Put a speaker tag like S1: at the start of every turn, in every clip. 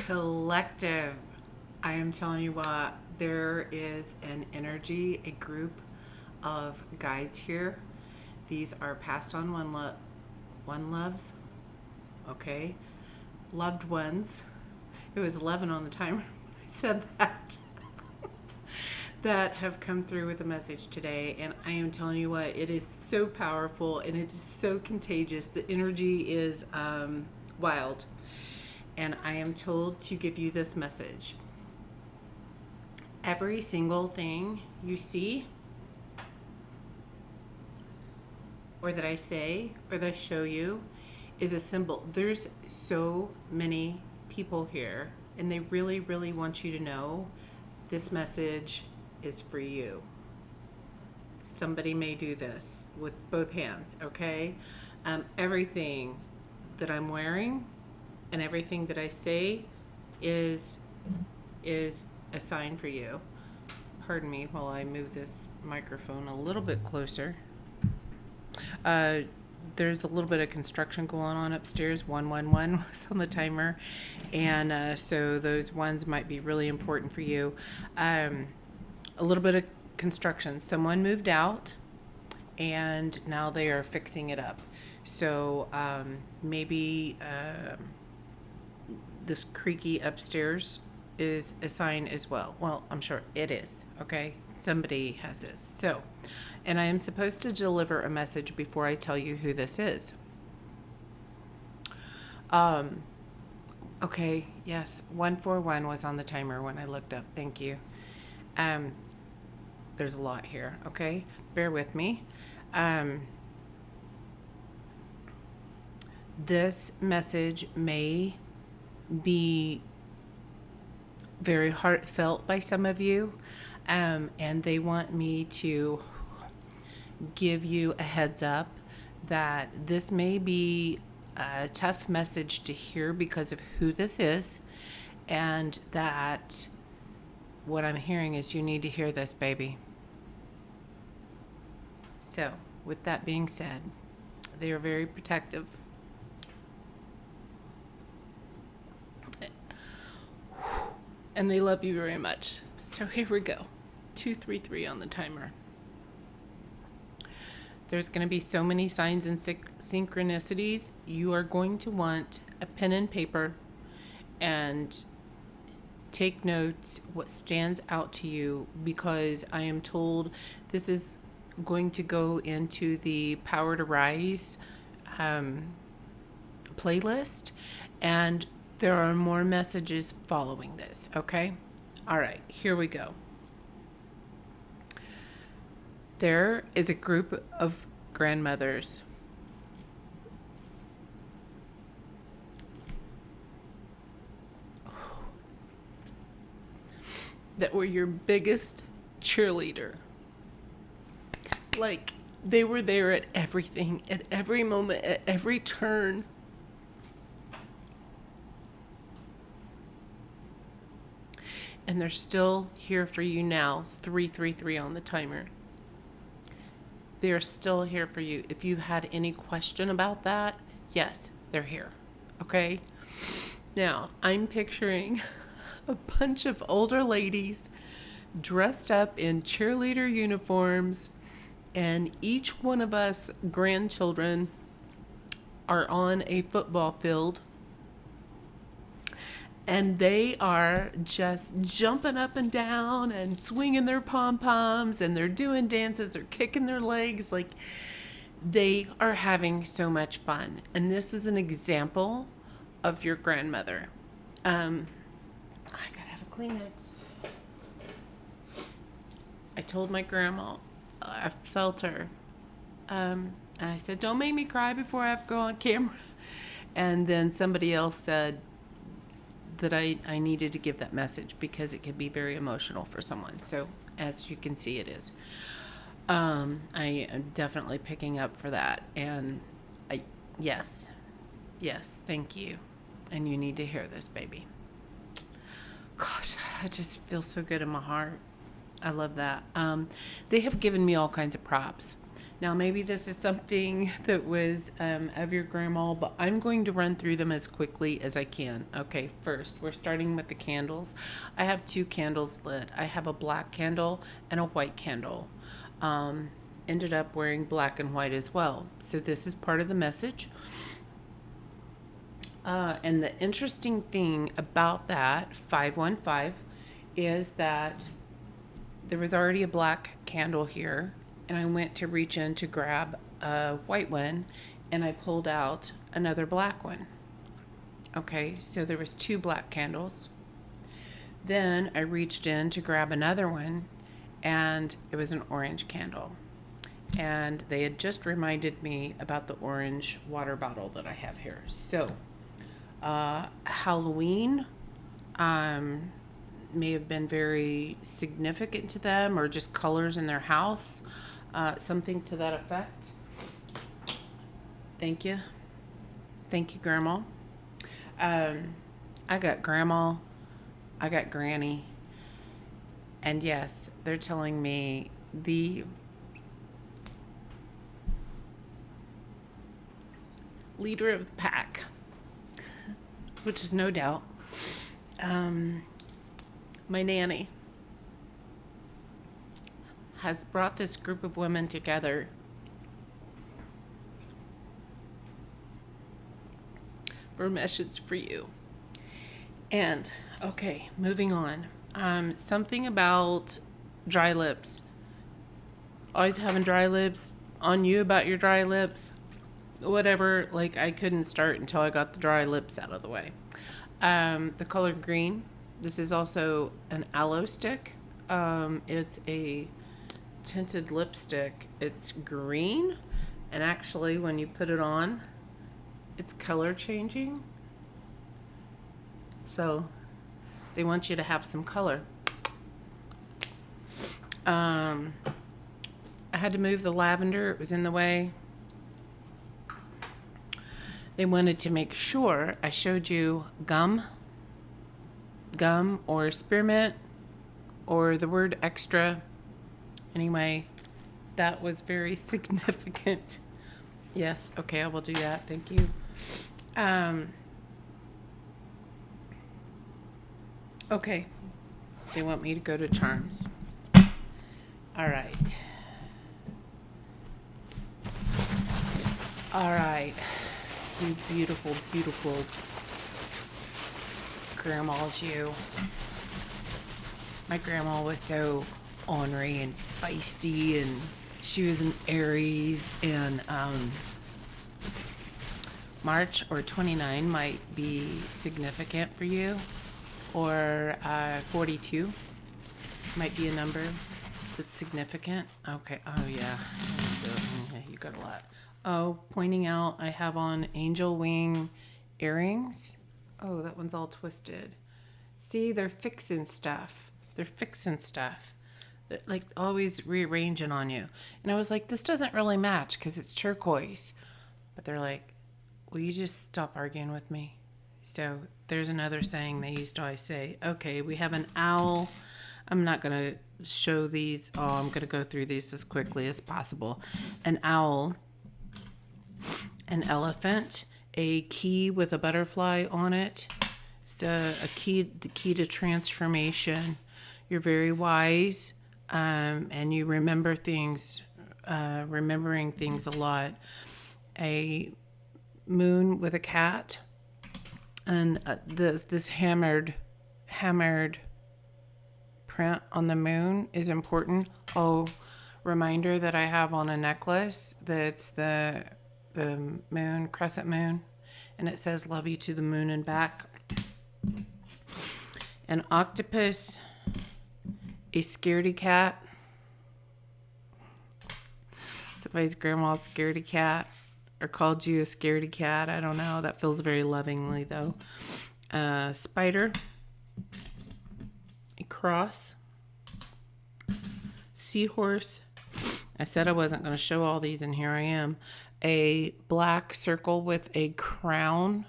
S1: Collective. I am telling you what, there is an energy, a group of guides here. These are passed on one loves, okay? Loved ones. It was 11 on the timer when I said that. That have come through with a message today, and I am telling you what, it is so powerful and it is so contagious. The energy is wild, and I am told to give you this message. Every single thing you see, or that I say, or that I show you, is a symbol. There's so many people here, and they really, really want you to know this message is for you. Somebody may do this with both hands, okay? Everything that I'm wearing and everything that I say is a sign for you. Pardon me while I move this microphone a little bit closer. There's a little bit of construction going on upstairs. 111 was on the timer, and so those ones might be really important for you. A little bit of construction. Someone moved out, and now they are fixing it up. So maybe this creaky upstairs is a sign as well. Well, I'm sure it is, okay? Somebody has this. So, and I am supposed to deliver a message before I tell you who this is. Okay, yes, 141 was on the timer when I looked up. Thank you. There's a lot here, okay? Bear with me. This message may be very heartfelt by some of you, and they want me to give you a heads up that this may be a tough message to hear because of who this is, and that what I'm hearing is you need to hear this, baby. So, with that being said, they are very protective. And they love you very much. So here we go. 233 on the timer. There's going to be so many signs and synchronicities. You are going to want a pen and paper and take notes what stands out to you, because I am told this is going to go into the Power to Rise playlist, and there are more messages following this, okay? All right, here we go. There is a group of grandmothers that were your biggest cheerleader. Like, they were there at everything, at every moment, at every turn. And they're still here for you now. 333 on the timer. They're still here for you. If you had any question about that, yes, they're here. Okay? Now, I'm picturing a bunch of older ladies dressed up in cheerleader uniforms, and each one of us grandchildren are on a football field, and they are just jumping up and down and swinging their pom-poms, and they're doing dances, they're kicking their legs, like they are having so much fun. And this is an example of your grandmother. I gotta have a Kleenex. I told my grandma, I felt her. And I said, don't make me cry before I have to go on camera. And then somebody else said that I needed to give that message because it could be very emotional for someone. So as you can see, it is. I am definitely picking up for that. And yes, thank you. And you need to hear this, baby. Gosh, I just feel so good in my heart. I love that. They have given me all kinds of props. Now, maybe this is something that was of your grandma, but I'm going to run through them as quickly as I can. Okay, first, we're starting with the candles. I have 2 candles lit. I have a black candle and a white candle. Ended up wearing black and white as well. So this is part of the message. And the interesting thing about that 515 is that there was already a black candle here, and I went to reach in to grab a white one, and I pulled out another black one. Okay, so there was 2 black candles. Then I reached in to grab another one, and it was an orange candle. And they had just reminded me about the orange water bottle that I have here. So, Halloween may have been very significant to them, or just colors in their house, something to that effect. Thank you, Grandma. I got Grandma, I got Granny, and yes, they're telling me the leader of the pack, which is no doubt my nanny, has brought this group of women together for a message for you. And, okay, moving on. Something about dry lips. Always having dry lips. On you about your dry lips. Whatever, like, I couldn't start until I got the dry lips out of the way. The color green. This is also an aloe stick. It's a tinted lipstick. It's green, and actually when you put it on, it's color changing. So they want you to have some color. I had to move the lavender. It was in the way. They wanted to make sure I showed you gum or spearmint or the word extra. Anyway, that was very significant. Yes, okay, I will do that. Thank you. Okay, they want me to go to charms. All right. You beautiful, beautiful grandmas, you. My grandma was so ornery and feisty, and she was an Aries, and March or 29 might be significant for you, or 42 might be a number that's significant. Okay, oh yeah, you got a lot. Oh, pointing out I have on angel wing earrings. Oh, that one's all twisted. See, they're fixing stuff. They're like always rearranging on you. And I was like, this doesn't really match because it's turquoise. But they're like, will you just stop arguing with me? So there's another saying they used to always say. Okay, we have an owl. I'm not going to show these. Oh, I'm going to go through these as quickly as possible. An owl, an elephant, a key with a butterfly on it. So the key to transformation. You're very wise, and you remember things, remembering things a lot. A moon with a cat, and this hammered print on the moon is important. Oh, reminder that I have on a necklace that's the moon, crescent moon, and it says love you to the moon and back. An octopus, a scaredy cat. Somebody's grandma's scaredy cat, or called you a scaredy cat. I don't know. That feels very lovingly though. Spider, a cross, seahorse. I said I wasn't going to show all these, and here I am. A black circle with a crown.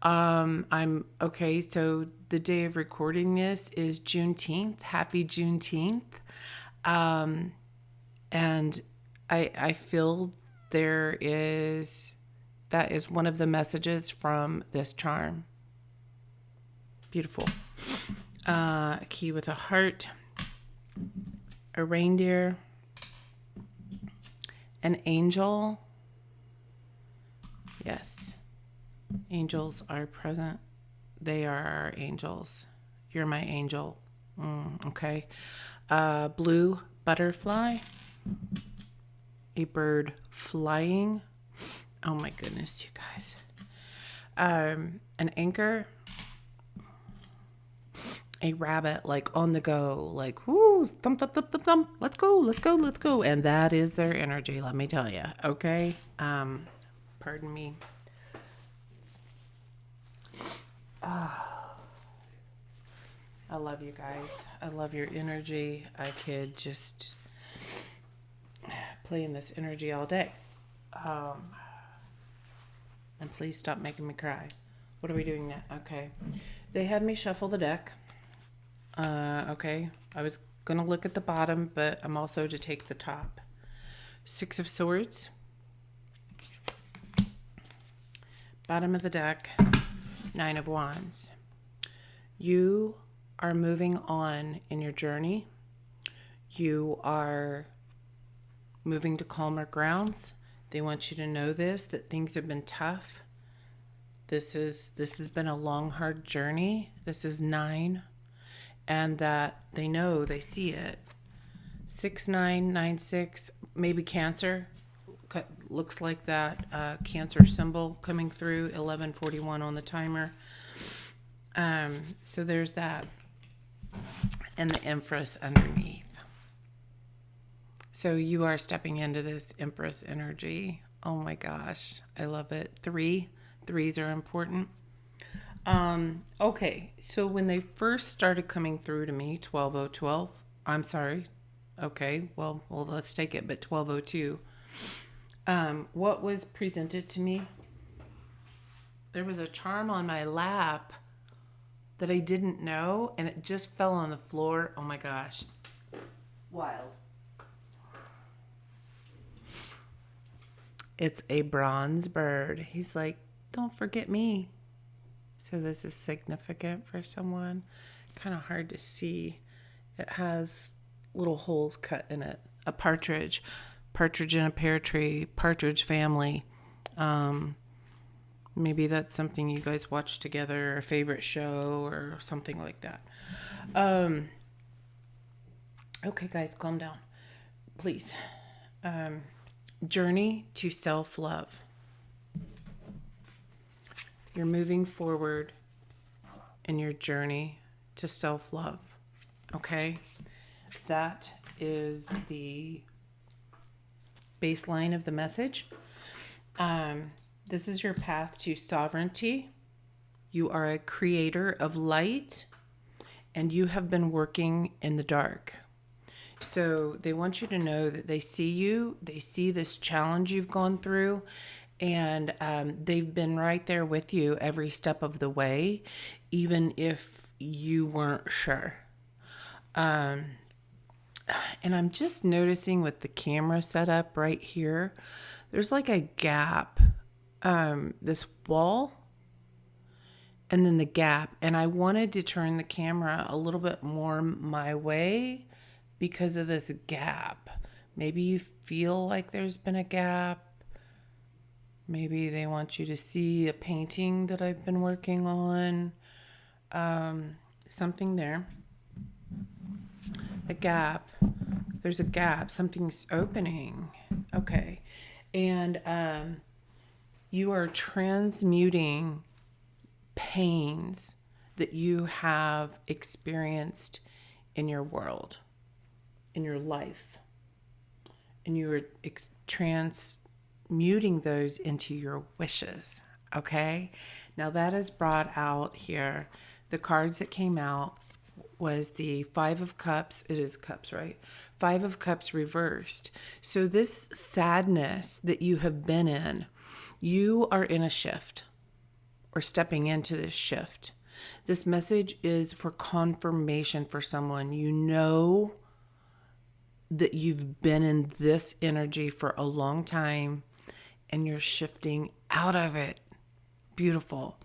S1: I'm okay. So the day of recording this is Juneteenth. Happy Juneteenth. And I feel that is one of the messages from this charm. Beautiful. A key with a heart, a reindeer, an angel. Yes, angels are present. They are our angels. You're my angel. Okay. Blue butterfly, a bird flying. Oh my goodness, you guys. An anchor, a rabbit, like on the go, like, whoo, thump, thump, thump, thump, thump, let's go, let's go, let's go. And that is their energy, let me tell you. Okay. Pardon me. I love you guys. I love your energy. I could just play in this energy all day. And please stop making me cry. What are we doing now? Okay. They had me shuffle the deck. Okay. I was going to look at the bottom, but I'm also to take the top. 6 of Swords. Bottom of the deck. 9 of Wands. You are moving on in your journey. You are moving to calmer grounds. They want you to know that things have been tough. This has been a long, hard journey. This is 9. And that they know, they see it. 6, 9, 9, 6, maybe Cancer. Looks like that Cancer symbol coming through. 11:41 on the timer. So there's that. And the Empress underneath. So you are stepping into this Empress energy. Oh my gosh. I love it. 3s are important. Okay. So when they first started coming through to me, 12:012. I'm sorry. Okay. Well, let's take it. But 12:02. What was presented to me? There was a charm on my lap that I didn't know, and it just fell on the floor. Oh my gosh. Wild. It's a bronze bird. He's like, don't forget me. So this is significant for someone. Kind of hard to see. It has little holes cut in it. A partridge in a pear tree, partridge family. Maybe that's something you guys watch together, a favorite show or something like that. Okay, guys, calm down, please. Journey to self-love. You're moving forward in your journey to self-love. Okay? That is the baseline of the message. This is your path to sovereignty. You are a creator of light, and you have been working in the dark. So they want you to know that they see you, they see this challenge you've gone through, and they've been right there with you every step of the way, even if you weren't sure. And I'm just noticing with the camera set up right here, there's like a gap, this wall, and then the gap. And I wanted to turn the camera a little bit more my way because of this gap. Maybe you feel like there's been a gap. Maybe they want you to see a painting that I've been working on. Something there. A gap. There's a gap. Something's opening. Okay. And you are transmuting pains that you have experienced in your world, in your life. And you are transmuting those into your wishes. Okay? Now that is brought out here. The cards that came out was the 5 of Cups. It is Cups, right? 5 of Cups reversed. So this sadness that you have been in, you are in a shift or stepping into this shift. This message is for confirmation for someone. You know that you've been in this energy for a long time and you're shifting out of it. Beautiful.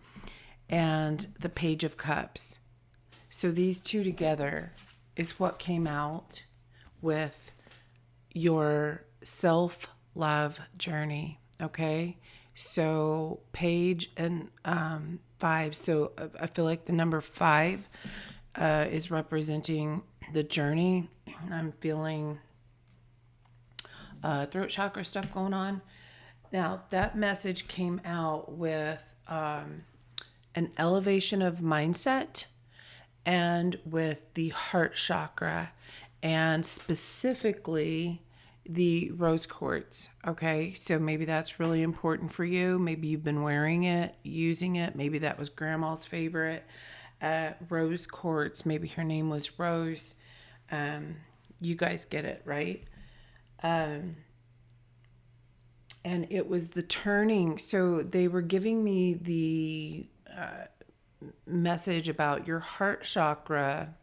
S1: And the Page of Cups. So these two together is what came out with your self-love journey. Okay. So Page and 5. So I feel like the number 5 is representing the journey. I'm feeling throat chakra stuff going on. Now, that message came out with an elevation of mindset and with the heart chakra, and specifically the rose quartz. Okay, so maybe that's really important for you. Maybe you've been wearing it, using it. Maybe that was grandma's favorite. Rose quartz, maybe her name was Rose. You guys get it, right? And it was the turning. So they were giving me the message about your heart chakra.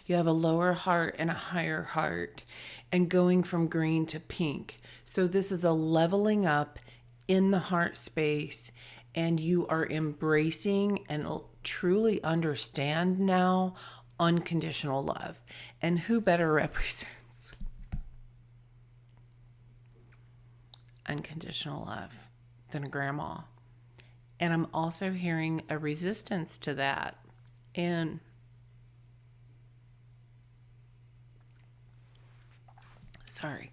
S1: You have a lower heart and a higher heart, and going from green to pink. So this is a leveling up in the heart space, and you are embracing and truly understand now unconditional love. And who better represents unconditional love than a grandma? And I'm also hearing a resistance to that. And sorry.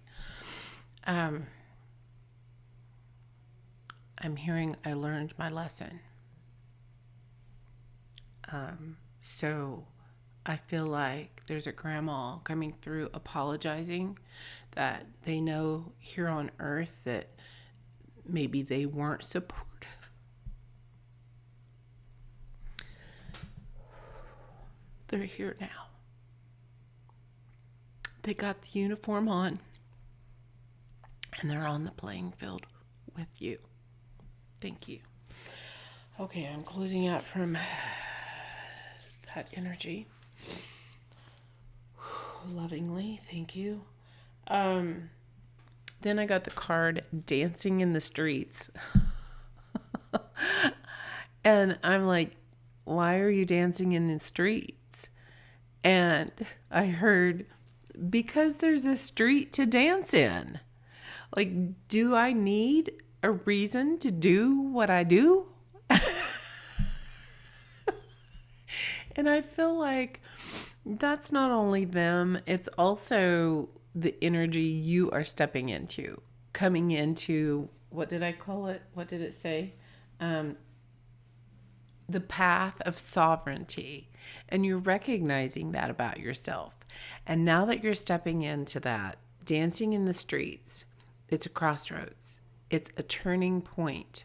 S1: I'm hearing I learned my lesson. So I feel like there's a grandma coming through apologizing that they know here on earth that maybe they weren't supportive. They're here now. They got the uniform on and they're on the playing field with you. Thank you. Okay, I'm closing out from that energy. Lovingly, thank you. Then I got the card Dancing in the Streets. And I'm like, why are you dancing in the streets? And I heard, because there's a street to dance in. Like, do I need a reason to do what I do? And I feel like that's not only them, it's also the energy you are stepping into, coming into, what did I call it? What did it say? The path of sovereignty. And you're recognizing that about yourself. And now that you're stepping into that, dancing in the streets, it's a crossroads. It's a turning point.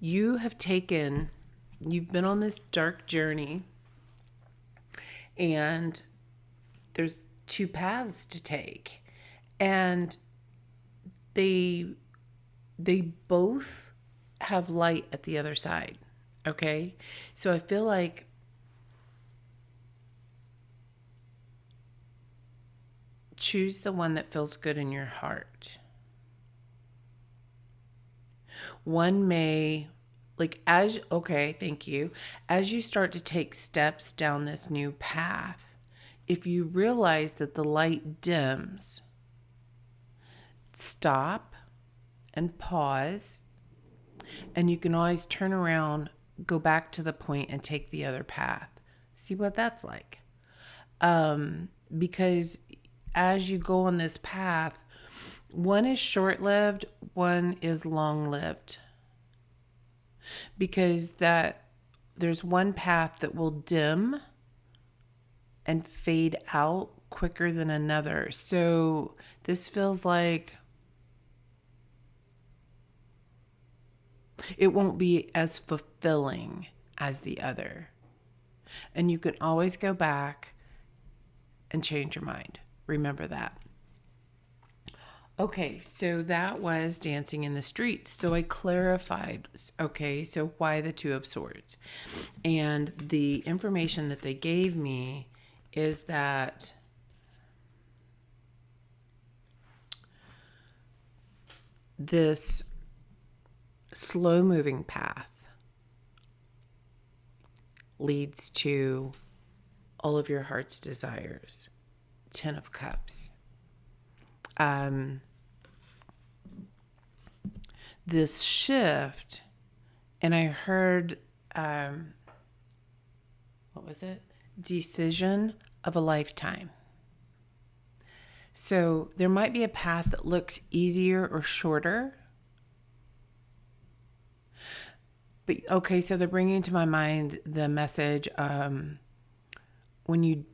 S1: You've been on this dark journey, and there's 2 paths to take. And they both have light at the other side. Okay? So I feel like choose the one that feels good in your heart. One may, thank you. As you start to take steps down this new path, if you realize that the light dims, stop and pause, and you can always turn around, go back to the point and take the other path. See what that's like. Because as you go on this path, one is short-lived, one is long-lived. Because there's one path that will dim and fade out quicker than another. So this feels like it won't be as fulfilling as the other. And you can always go back and change your mind. Remember that. Okay, so that was Dancing in the Streets. So I clarified, okay, so why the 2 of Swords? And the information that they gave me is that this slow moving path leads to all of your heart's desires. 10 of Cups. This shift, and I heard, what was it? Decision of a lifetime. So there might be a path that looks easier or shorter. But okay, so they're bringing to my mind the message, when you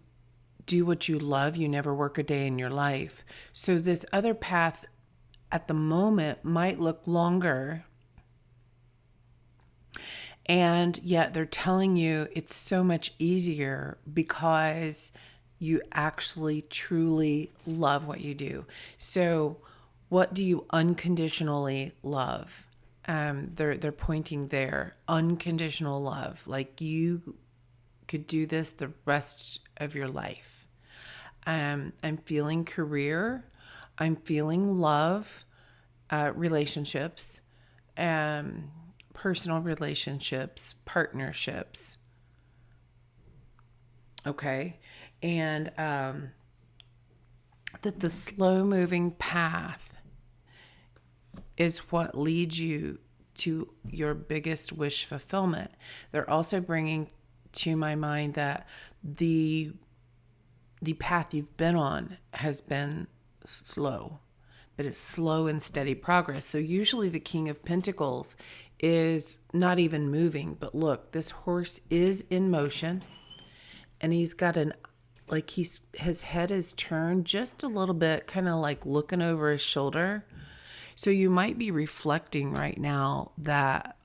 S1: do what you love, you never work a day in your life. So this other path at the moment might look longer, and yet they're telling you it's so much easier because you actually truly love what you do. So what do you unconditionally love? They're pointing there, unconditional love. Like you could do this the rest of your life. I'm feeling career. I'm feeling love, relationships, personal relationships, partnerships. Okay. And that the slow moving path is what leads you to your biggest wish fulfillment. They're also bringing to my mind that the path you've been on has been slow, but it's slow and steady progress. So usually the King of Pentacles is not even moving, but look, this horse is in motion, and he's got his head is turned just a little bit, kind of like looking over his shoulder. So you might be reflecting right now that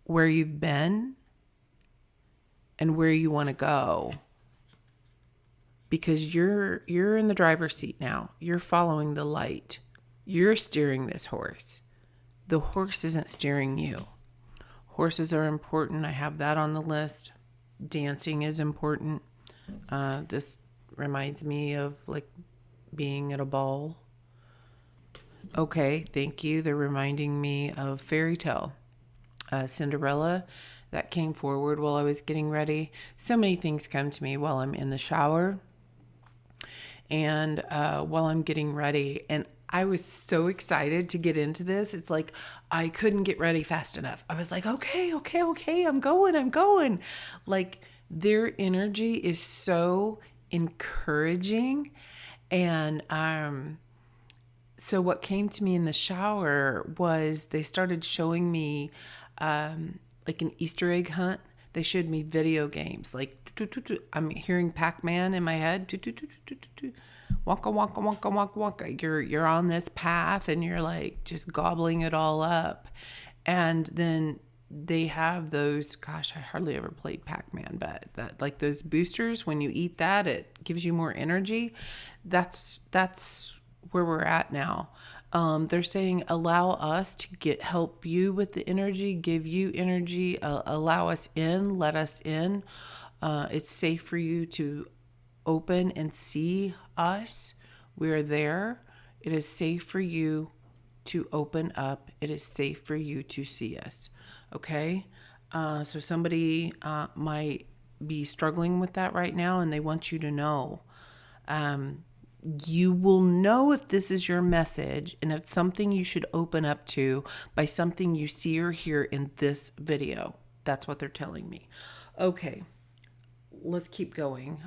S1: where you've been and where you want to go, because you're in the driver's seat now. You're following the light. You're steering this horse. The horse isn't steering you. Horses are important. I have that on the list. Dancing is important. This reminds me of like being at a ball. Okay, thank you. They're reminding me of fairy tale. Cinderella, that came forward while I was getting ready. So many things come to me while I'm in the shower and while I'm getting ready. And I was so excited to get into this. It's like I couldn't get ready fast enough. I was like, okay, I'm going. Like their energy is so encouraging. And so what came to me in the shower was they started showing me like an Easter egg hunt. They showed me video games. Like I'm hearing Pac-Man in my head. Wonka, wonka, wonka, wonka, wonka. You're on this path and you're like just gobbling it all up. And then they have those, gosh, I hardly ever played Pac-Man, but that like those boosters, when you eat that, it gives you more energy. That's where we're at now. They're saying allow us to help you with the energy, give you energy, allow us in, let us in. It's safe for you to open and see us. We're there. It is safe for you to open up. It is safe for you to see us. Okay? So somebody might be struggling with that right now, and they want you to know. You will know if this is your message and if it's something you should open up to by something you see or hear in this video. That's what they're telling me. Okay, let's keep going.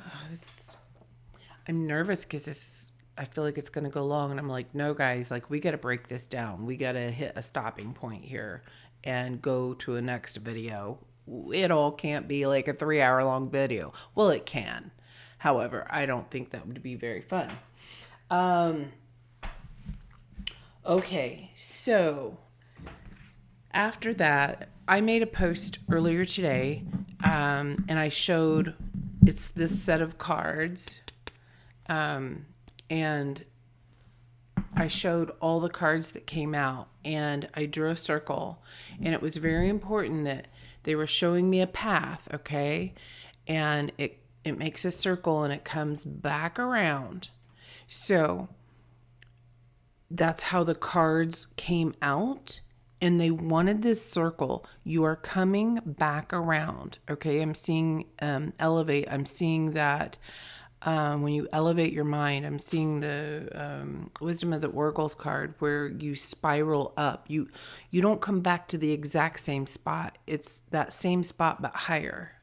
S1: I'm nervous because I feel like it's going to go long, and I'm like, no, guys, like we got to break this down. We got to hit a stopping point here and go to a next video. It all can't be like a 3-hour long video. Well, it can. However, I don't think that would be very fun. Okay, so after that, I made a post earlier today, and I showed it's this set of cards, and I showed all the cards that came out, and I drew a circle, and it was very important that they were showing me a path, okay, and it makes a circle and it comes back around. So that's how the cards came out. And they wanted this circle. You are coming back around. Okay. I'm seeing elevate. I'm seeing that when you elevate your mind, I'm seeing the Wisdom of the Oracles card where you spiral up. You don't come back to the exact same spot. It's that same spot but higher.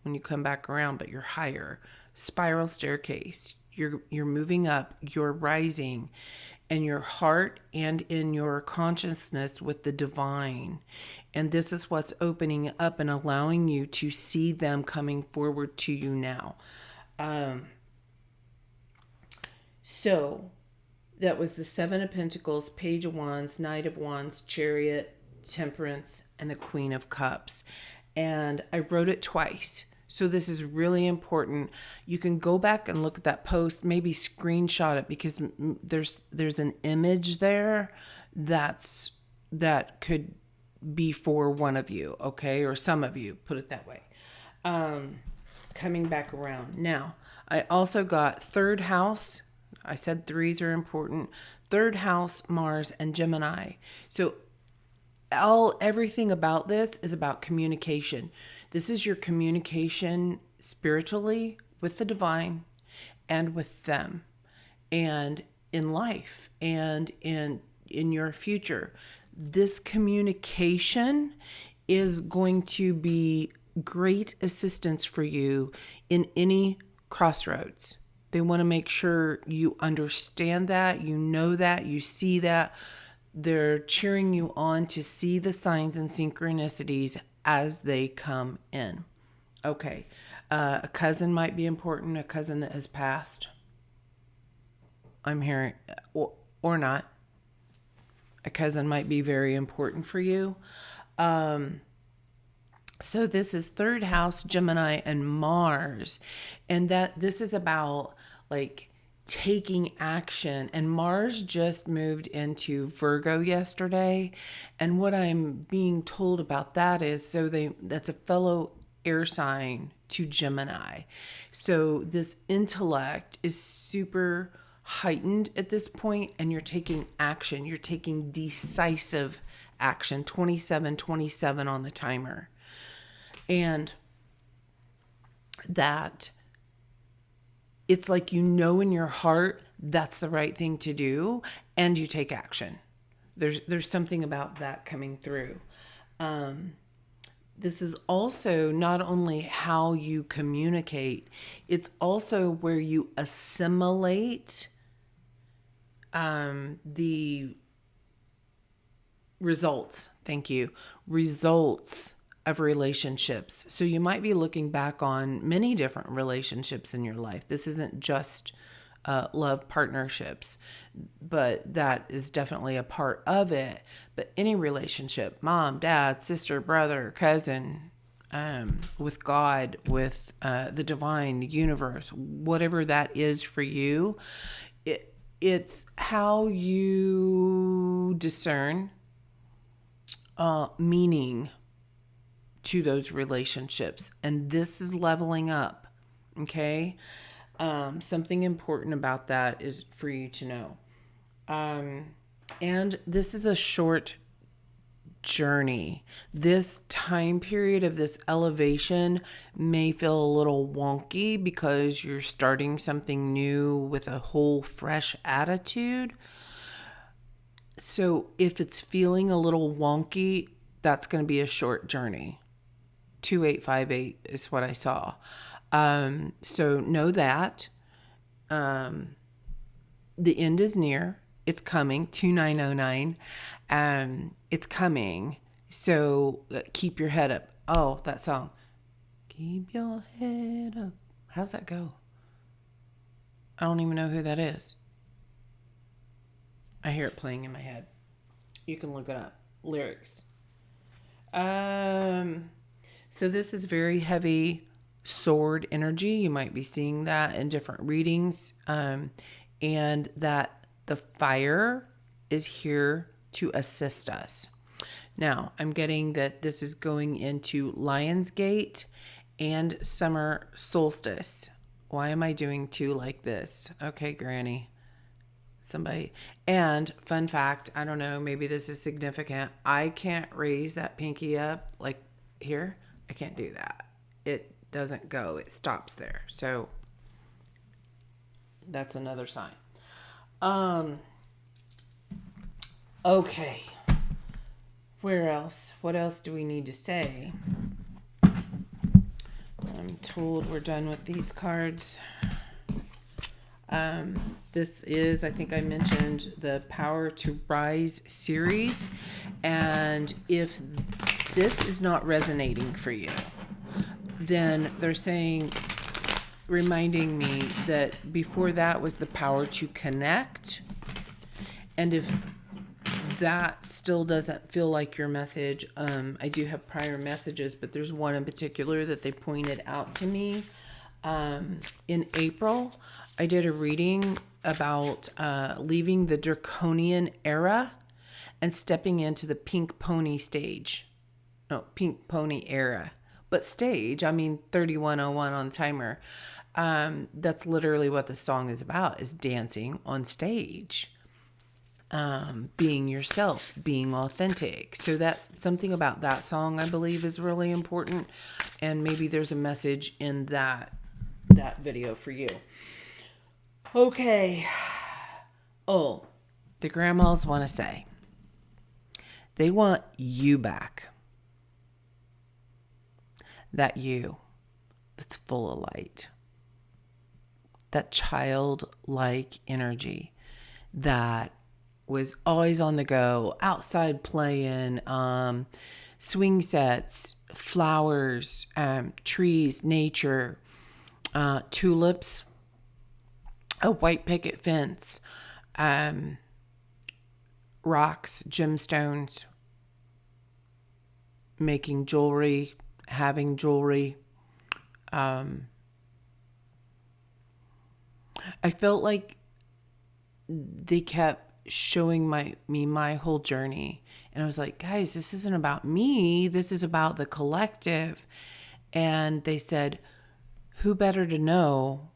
S1: When you come back around, but you're higher. Spiral staircase. You're moving up. You're rising in your heart and in your consciousness with the divine. And this is what's opening up and allowing you to see them coming forward to you now. So that was the Seven of Pentacles, Page of Wands, Knight of Wands, Chariot, Temperance, and the Queen of Cups. And I wrote it twice. So this is really important. You can go back and look at that post, maybe screenshot it, because there's an image there that could be for one of you, okay? Or some of you, put it that way. Coming back around. Now, I also got third house. I said threes are important. Third house, Mars, and Gemini. So everything about this is about communication. This is your communication spiritually with the divine and with them and in life and in your future. This communication is going to be great assistance for you in any crossroads. They want to make sure you understand that, you know that, you see that. They're cheering you on to see the signs and synchronicities as they come in. Okay. A cousin might be important, a cousin that has passed. I'm hearing, or not. A cousin might be very important for you. So this is third house, Gemini, and Mars. And that this is about like taking action. And Mars just moved into Virgo yesterday. And what I'm being told about that is, that's a fellow air sign to Gemini. So this intellect is super heightened at this point, and you're taking action. You're taking decisive action. 27 on the timer. And that it's like, you know, in your heart, that's the right thing to do, and you take action. There's something about that coming through. This is also not only how you communicate, it's also where you assimilate the results. Thank you. Results of relationships. So you might be looking back on many different relationships in your life. This isn't just love partnerships, but that is definitely a part of it. But any relationship, mom, dad, sister, brother, cousin, with God, with the divine, the universe, whatever that is for you, it's how you discern meaning to those relationships. And this is leveling up. Okay. Something important about that is for you to know. And this is a short journey. This time period of this elevation may feel a little wonky because you're starting something new with a whole fresh attitude. So if it's feeling a little wonky, that's going to be a short journey. 2858 is what I saw. So know that the end is near. It's coming. 2909. It's coming. So keep your head up. Oh, that song. Keep your head up. How's that go? I don't even know who that is. I hear it playing in my head. You can look it up. Lyrics. So this is very heavy sword energy. You might be seeing that in different readings. And that the fire is here to assist us. Now, I'm getting that this is going into Lionsgate and summer solstice. Why am I doing two like this? Okay, Granny. Somebody. And fun fact, I don't know, maybe this is significant. I can't raise that pinky up like here. I can't do that. It doesn't go. It stops there. So that's another sign. Okay. Where else? What else do we need to say? I'm told we're done with these cards. This is, I think I mentioned, the Power to Rise series. And if this is not resonating for you, then they're saying, reminding me that before that was the Power to Connect. And if that still doesn't feel like your message, I do have prior messages, but there's one in particular that they pointed out to me. In April, I did a reading about leaving the draconian era and stepping into the pink pony stage. No, pink pony era. But stage, I mean 3101 on timer. That's literally what the song is about, is dancing on stage. Being yourself, being authentic. So that something about that song, I believe, is really important. And maybe there's a message in that video for you. Okay. Oh, the grandmas want to say they want you back. That you that's full of light. That childlike energy that was always on the go, outside playing, swing sets, flowers, trees, nature, tulips, a white picket fence, rocks, gemstones, making jewelry, having jewelry. I felt like they kept showing me my whole journey. And I was like, guys, this isn't about me. This is about the collective. And they said, who better to know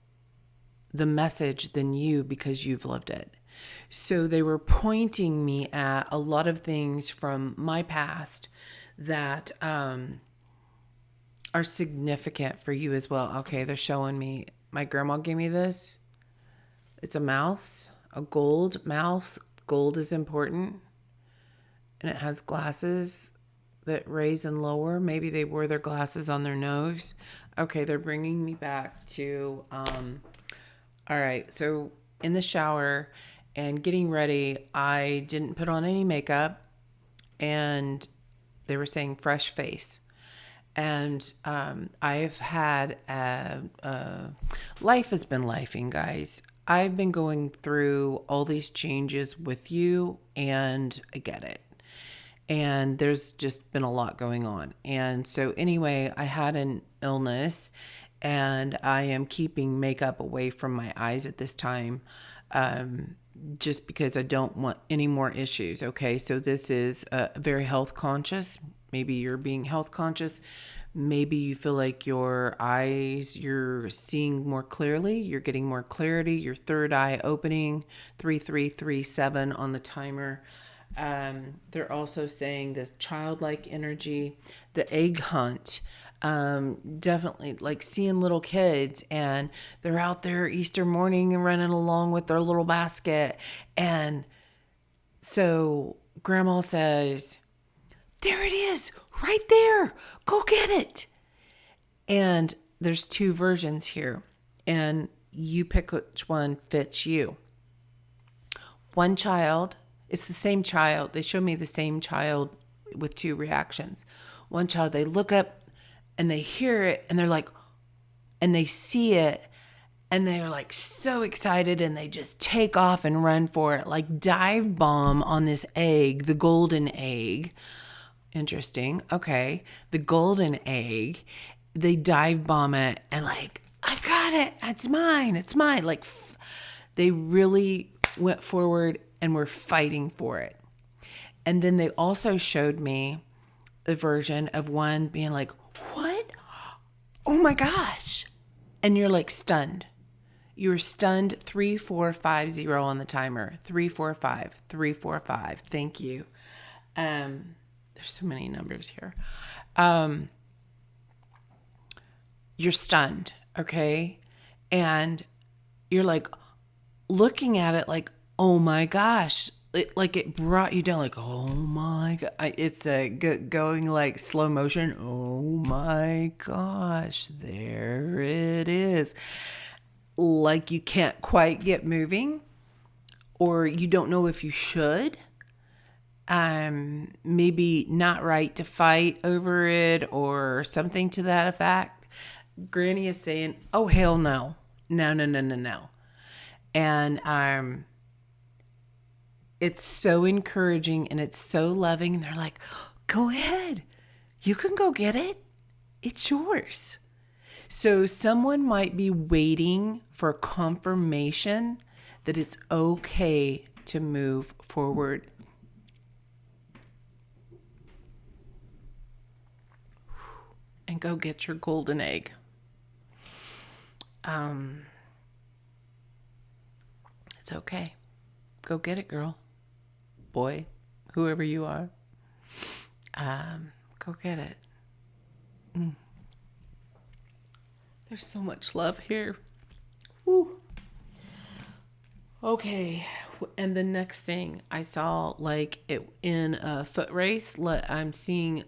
S1: the message than you, because you've lived it. So they were pointing me at a lot of things from my past that are significant for you as well. Okay, they're showing me, my grandma gave me this. It's a mouse, a gold mouse. Gold is important. And it has glasses that raise and lower. Maybe they wore their glasses on their nose. Okay, they're bringing me back to, all right, so in the shower and getting ready, I didn't put on any makeup, and they were saying fresh face. And I've had life has been lifing, guys. I've been going through all these changes with you, and I get it. And there's just been a lot going on. And so anyway, I had an illness, and I am keeping makeup away from my eyes at this time, just because I don't want any more issues. Okay, so this is very health conscious. Maybe you're being health conscious. Maybe you feel like your eyes, you're seeing more clearly. You're getting more clarity. Your third eye opening, 3337 on the timer. They're also saying this childlike energy, the egg hunt. Definitely like seeing little kids, and they're out there Easter morning and running along with their little basket. And so grandma says, there it is, right there. Go get it. And there's two versions here, and you pick which one fits you. One child, it's the same child. They show me the same child with two reactions. One child, they look up and they hear it, and they're like, and they see it, and they're like so excited, and they just take off and run for it, like dive bomb on this egg, the golden egg. Interesting. Okay. The golden egg, they dive bomb it, and like, I got it. It's mine. It's mine. Like they really went forward and were fighting for it. And then they also showed me the version of one being like, what? Oh my gosh. And you're like stunned. You're stunned 3450 on the timer. 345, 345. Thank you. There's so many numbers here. You're stunned, okay? And you're like looking at it like, oh my gosh. It brought you down like, oh my God. It's going like slow motion. Oh my gosh, there it is. Like you can't quite get moving, or you don't know if you should. Maybe not right to fight over it or something to that effect. Granny is saying, oh hell no. No, no, no, no, no. And it's so encouraging and it's so loving. And they're like, go ahead. You can go get it. It's yours. So someone might be waiting for confirmation that it's okay to move forward. And go get your golden egg. It's okay. Go get it, girl. Boy, whoever you are. Go get it. There's so much love here. Woo. Okay, and the next thing I saw, like it in a foot race, I'm seeing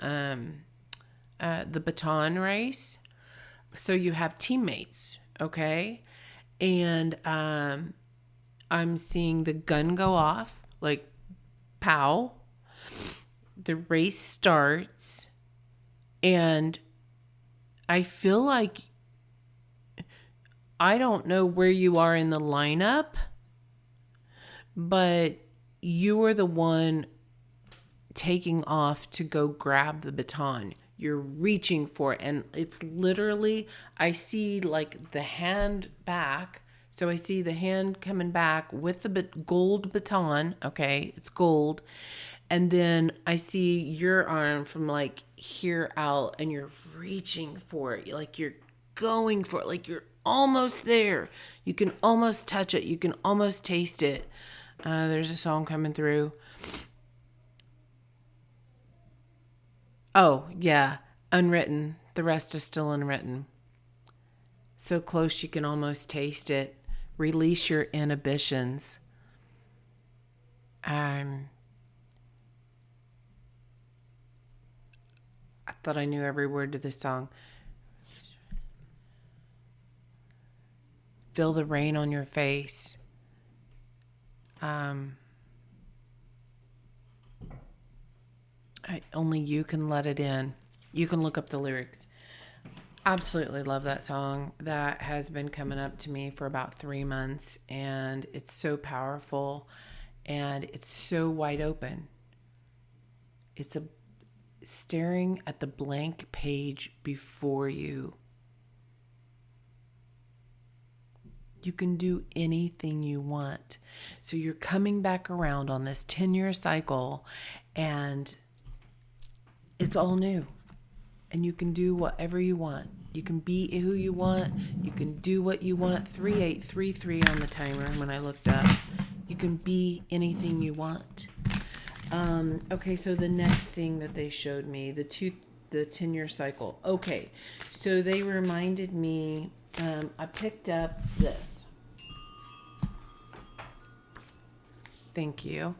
S1: the baton race. So you have teammates, okay, and I'm seeing the gun go off, like pow. The race starts, and I feel like I don't know where you are in the lineup, but you are the one taking off to go grab the baton. You're reaching for it, and it's literally, I see like the hand back. So I see the hand coming back with the gold baton. Okay, it's gold. And then I see your arm from like here out, and you're reaching for it. Like you're going for it. Like you're almost there. You can almost touch it. You can almost taste it. There's a song coming through. Oh, yeah. Unwritten. The rest is still unwritten. So close you can almost taste it. Release your inhibitions. I thought I knew every word to this song. Feel the rain on your face. Only you can let it in. You can look up the lyrics. Absolutely love that song. That has been coming up to me for about 3 months, and it's so powerful, and it's so wide open. It's a staring at the blank page before you. You can do anything you want. So you're coming back around on this 10-year cycle, and it's all new. And you can do whatever you want. You can be who you want. You can do what you want. 3833 on the timer when I looked up. You can be anything you want. Okay, so the next thing that they showed me, the 10-year cycle. Okay, so they reminded me, I picked up this. Thank you.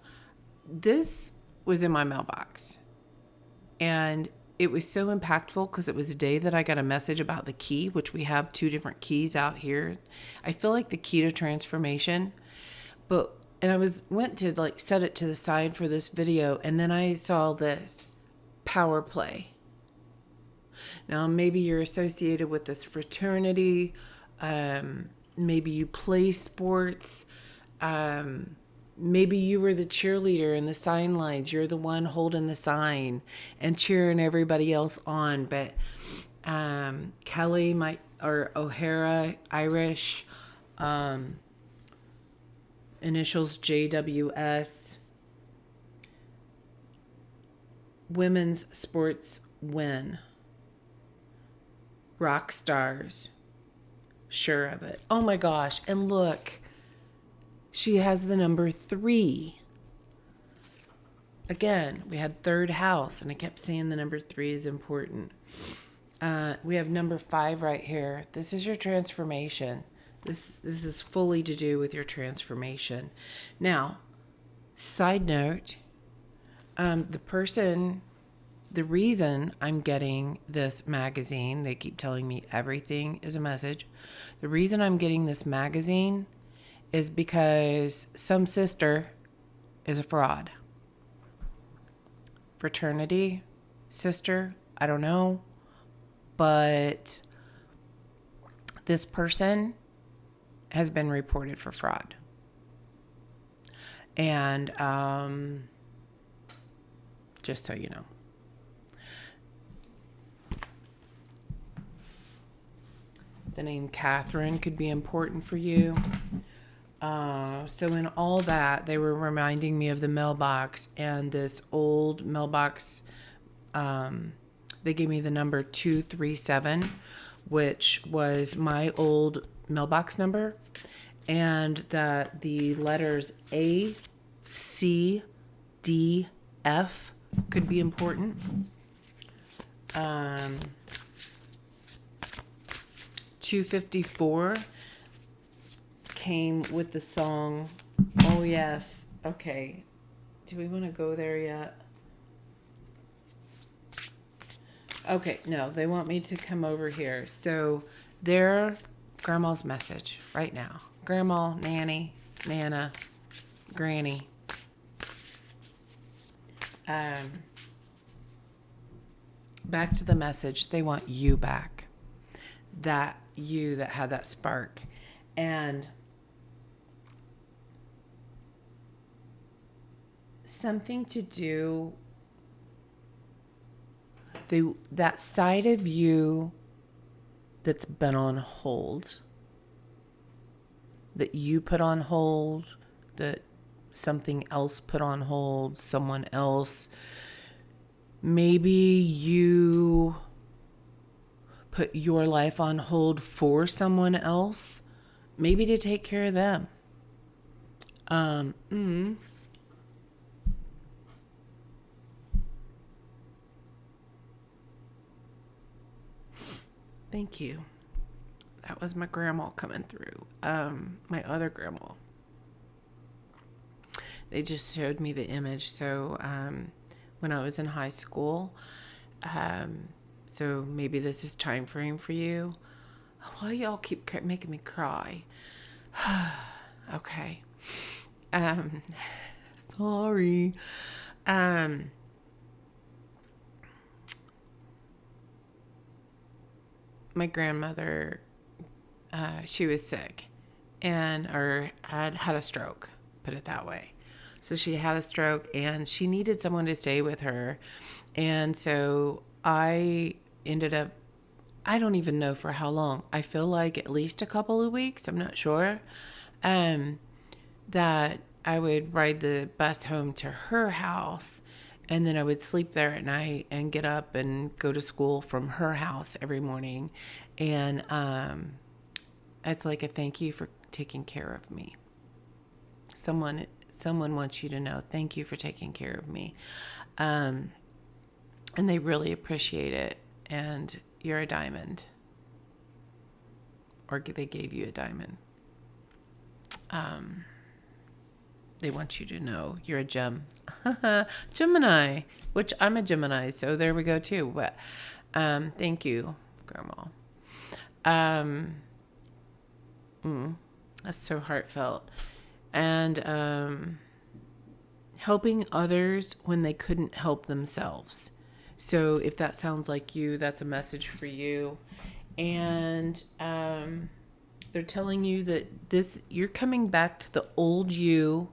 S1: This was in my mailbox. And it was so impactful because it was a day that I got a message about the key, which we have 2 different keys out here. I feel like the key to transformation, and I went to like set it to the side for this video, and then I saw this power play. Now maybe you're associated with this fraternity, maybe you play sports, maybe you were the cheerleader in the sign lines. You're the one holding the sign and cheering everybody else on. But Kelly or O'Hara, Irish, initials JWS, women's sports win, rock stars, sure of it. Oh my gosh. And look, she has the number 3. Again, we had third house, and I kept saying the number 3 is important. We have number 5 right here. This is your transformation. This is fully to do with your transformation. Now, side note, the reason I'm getting this magazine, they keep telling me everything is a message. The reason I'm getting this magazine is because some sister is a fraud. Fraternity, sister, I don't know. But this person has been reported for fraud. And just so you know. The name Catherine could be important for you. So in all that, they were reminding me of the mailbox, and this old mailbox, they gave me the number 237, which was my old mailbox number, and that the letters A, C, D, F could be important. 254 came with the song. Oh yes. Okay. Do we want to go there yet? Okay, no, they want me to come over here. So their grandma's message right now. Grandma, nanny, nana, granny. Back to the message. They want you back. That you that had that spark. And something to do, that side of you that's been on hold, that you put on hold, that something else put on hold, someone else, maybe you put your life on hold for someone else, maybe to take care of them. Thank you. That was my grandma coming through. My other grandma. They just showed me the image. So when I was in high school, so maybe this is time frame for you. Why y'all keep making me cry? Okay. Sorry. My grandmother, she was sick or had a stroke, put it that way. So she had a stroke and she needed someone to stay with her. And so I ended up, I don't even know for how long. I feel like at least a couple of weeks. I'm not sure. That I would ride the bus home to her house, and then I would sleep there at night and get up and go to school from her house every morning. And it's like a thank you for taking care of me. Someone wants you to know, thank you for taking care of me. And they really appreciate it. And you're a diamond. Or they gave you a diamond. They want you to know you're a gem. Gemini, which I'm a Gemini, so there we go too. But thank you, Grandma. That's so heartfelt. And helping others when they couldn't help themselves. So if that sounds like you, that's a message for you. And they're telling you that you're coming back to the old you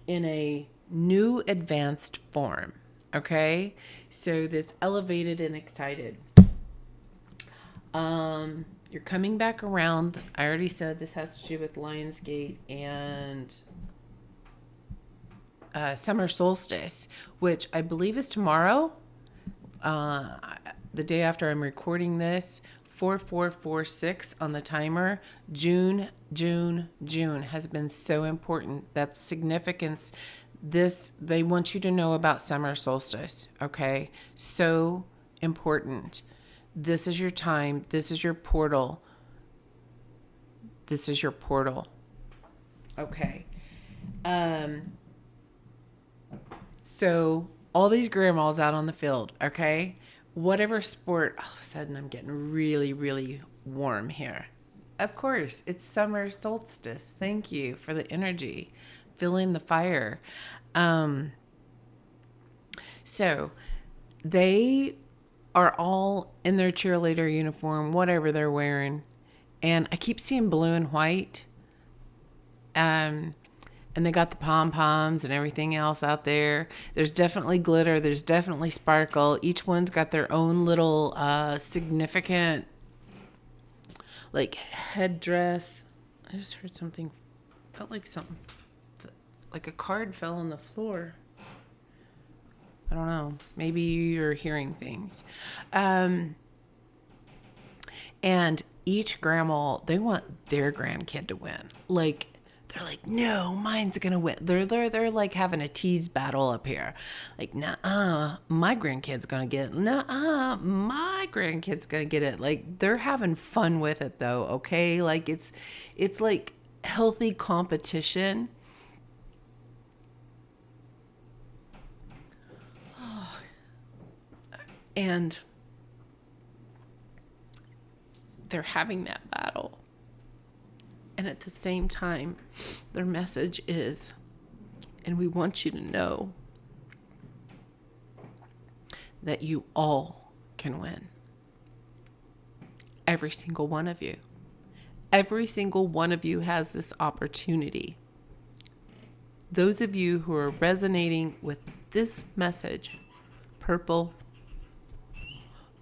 S1: in a new advanced form. Okay? So this elevated and excited. You're coming back around. I already said this has to do with Lionsgate and summer solstice, which I believe is tomorrow. The day after I'm recording this, 4446 on the timer. June, June, June has been so important. That's significance. They want you to know about summer solstice, okay? So important. This is your time. This is your portal. This is your portal. Okay. So all these grandmas out on the field, okay? Whatever sport, all of a sudden I'm getting really, really warm here. Of course, it's summer solstice. Thank you for the energy, feeling the fire. So they are all in their cheerleader uniform, whatever they're wearing. And I keep seeing blue and white. And they got the pom-poms and everything else out there. There's definitely glitter. There's definitely sparkle. Each one's got their own little significant, like, headdress. I just heard something. Felt like something. Like a card fell on the floor. I don't know. Maybe you're hearing things. And each grandma, they want their grandkid to win. Like, they're like, no, mine's gonna win. They're like having a tease battle up here. Like, nah, my grandkid's gonna get it. Nah, my grandkid's gonna get it. Like, they're having fun with it though, okay? Like, it's like healthy competition. And they're having that battle. And at the same time, their message is, and we want you to know that you all can win. Every single one of you. Every single one of you has this opportunity. Those of you who are resonating with this message, purple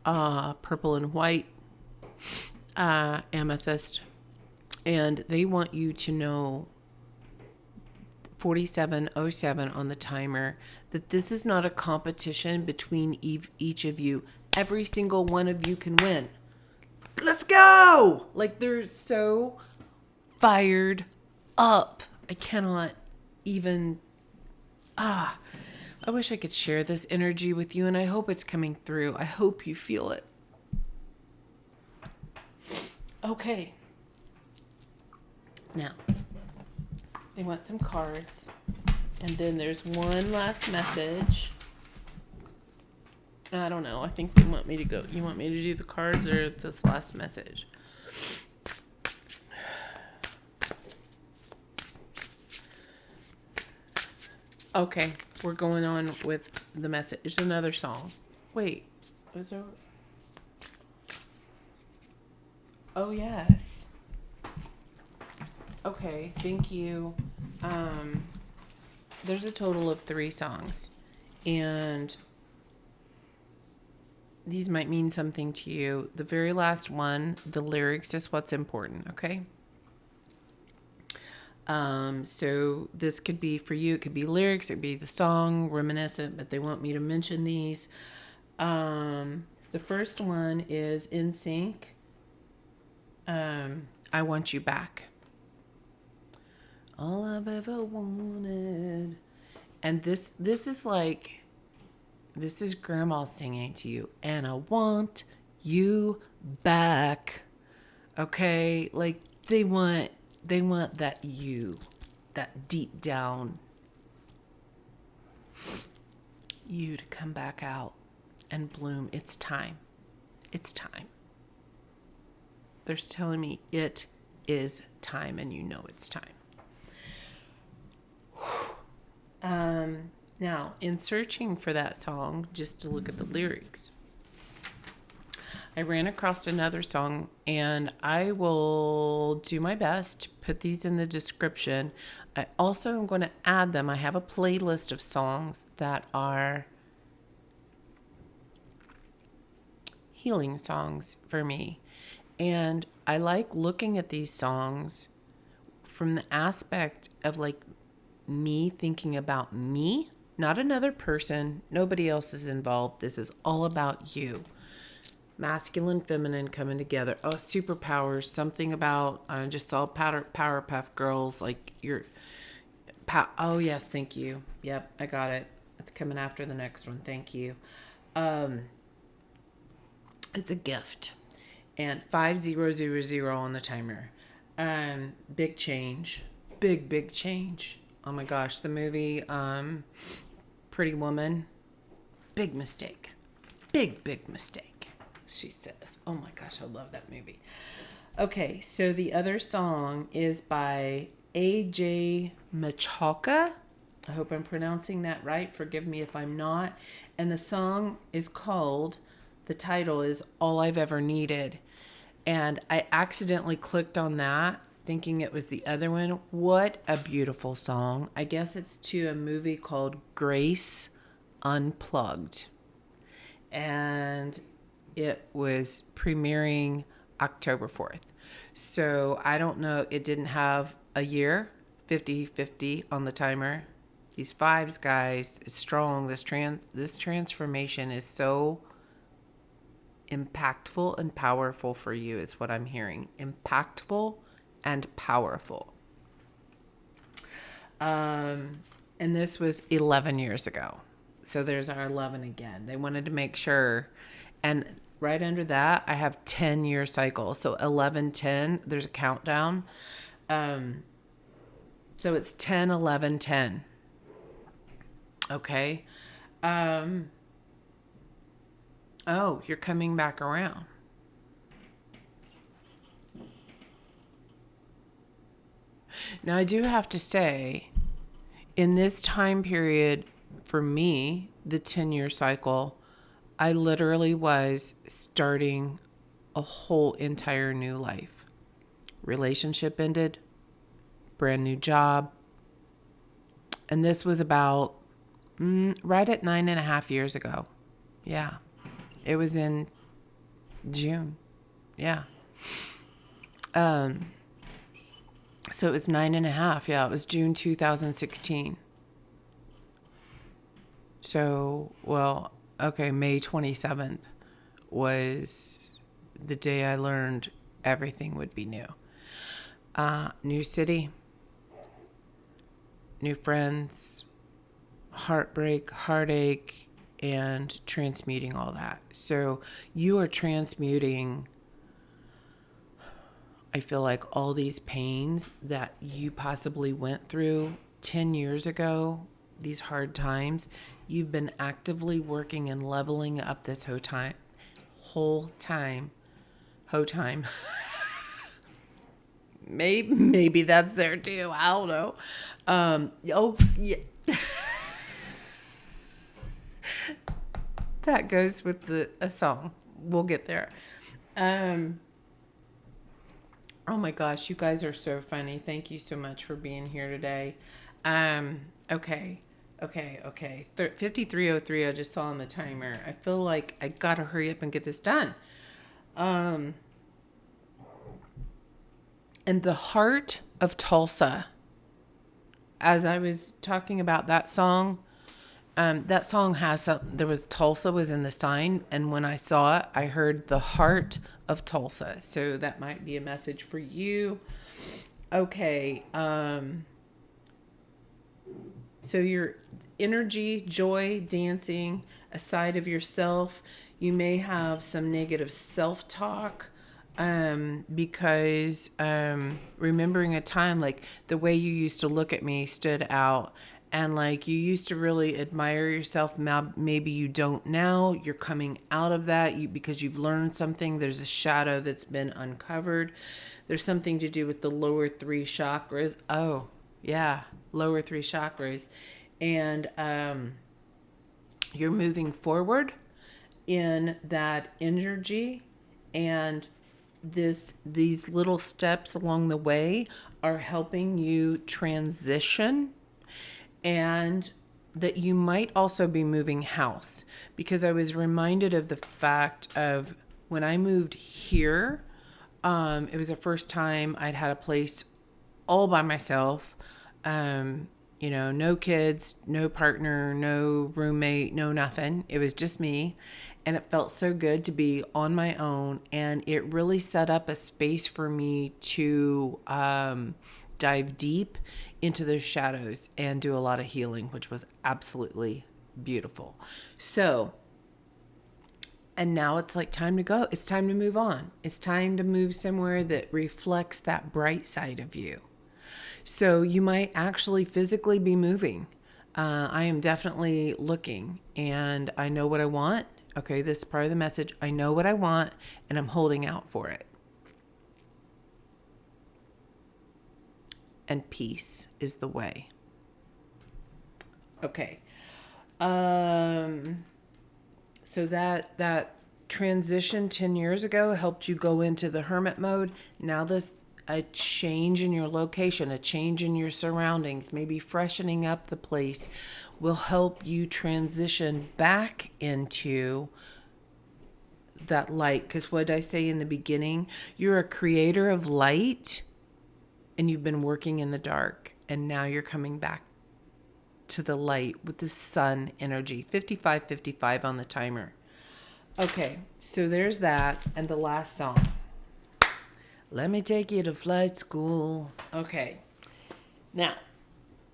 S1: and white, amethyst, and they want you to know 4707 on the timer that this is not a competition between each of you. Every single one of you can win. Let's go! Like, they're so fired up. I cannot even... I wish I could share this energy with you, and I hope it's coming through. I hope you feel it. Okay. Now, they want some cards, and then there's one last message. I don't know. I think they want me to go. You want me to do the cards or this last message? Okay, we're going on with the message. It's another song. Wait, is there? Oh, yes. Okay, thank you. There's a total of 3 songs, and these might mean something to you. The very last one, the lyrics is what's important, okay? So this could be for you, it could be lyrics, it could be the song, reminiscent, but they want me to mention these. The first one is In Sync. I Want You Back. All I've ever wanted. And this is like, this is grandma singing to you. And I want you back. Okay? Like, they want that you, that deep down you to come back out and bloom. It's time. It's time. They're telling me it is time, and you know it's time. Now, in searching for that song, just to look at the lyrics, I ran across another song, and I will do my best to put these in the description. I also am going to add them. I have a playlist of songs that are healing songs for me. And I like looking at these songs from the aspect of like me thinking about me, not another person. Nobody else is involved. This is all about you. Masculine, feminine coming together. Oh, superpowers. Something about, I just saw Powerpuff Girls. Like, oh, yes, thank you. Yep, I got it. It's coming after the next one. Thank you. It's a gift. And 5000 on the timer. Big change. Big change. Oh my gosh, the movie Pretty Woman. Big mistake. Big mistake, she says. Oh my gosh, I love that movie. Okay, so the other song is by A.J. Michalka. I hope I'm pronouncing that right. Forgive me if I'm not. And the song is called, the title is All I've Ever Needed. And I accidentally clicked on that thinking it was the other one. What a beautiful song. I guess it's to a movie called Grace Unplugged. And it was premiering October 4th. So I don't know. It didn't have a year, 50-50 on the timer. These fives, guys, it's strong. This transformation is so impactful and powerful for you is what I'm hearing. Impactful and powerful. And this was 11 years ago. So there's our 11 again. They wanted to make sure. And right under that, I have 10-year cycle. So 11, 10, there's a countdown. So it's 10, 11, 10. Okay. Oh, you're coming back around. Now, I do have to say, in this time period, for me, the 10-year cycle, I literally was starting a whole entire new life. Relationship ended, brand new job. And this was about right at 9.5 years ago. Yeah. It was in June. Yeah. So it was 9.5. Yeah, it was June 2016. So, well, okay, May 27th was the day I learned everything would be new. New city, new friends, heartbreak, heartache, and transmuting all that. So you are transmuting, I feel like, all these pains that you possibly went through 10 years ago, these hard times. You've been actively working and leveling up this whole time. Maybe that's there too. I don't know. Oh, yeah. That goes with a song. We'll get there. Oh my gosh, you guys are so funny. Thank you so much for being here today. Okay. 5303 I just saw on the timer. I feel like I gotta hurry up and get this done. And the heart of Tulsa, as I was talking about that song has Tulsa was in the sign, and when I saw it, I heard the heart of Tulsa. So that might be a message for you. Okay. So your energy, joy, dancing, a side of yourself. You may have some negative self-talk. Because remembering a time, like the way you used to look at me stood out, and like you used to really admire yourself. Maybe you don't now. You're coming out of that because you've learned something. There's a shadow that's been uncovered. There's something to do with the lower three chakras. Oh yeah, lower three chakras, and you're moving forward in that energy, and these little steps along the way are helping you transition, and that you might also be moving house, because I was reminded of the fact of when I moved here. It was the first time I'd had a place all by myself. No kids, no partner, no roommate, no nothing. It was just me. and it felt so good to be on my own, and it really set up a space for me to dive deep into those shadows and do a lot of healing, which was absolutely beautiful. So, and now it's like time to go. It's time to move on. It's time to move somewhere that reflects that bright side of you. So you might actually physically be moving. I am definitely looking, and I know what I want. Okay, this is part of the message. I know what I want, and I'm holding out for it. And peace is the way. Okay. So that transition 10 years ago helped you go into the hermit mode. Now a change in your location, a change in your surroundings, maybe freshening up the place will help you transition back into that light. Because what did I say in the beginning? You're a creator of light, and you've been working in the dark, and now you're coming back to the light with the sun energy. 55:55 on the timer. Okay, so there's that, and the last song. Let me take you to flight school. Okay, now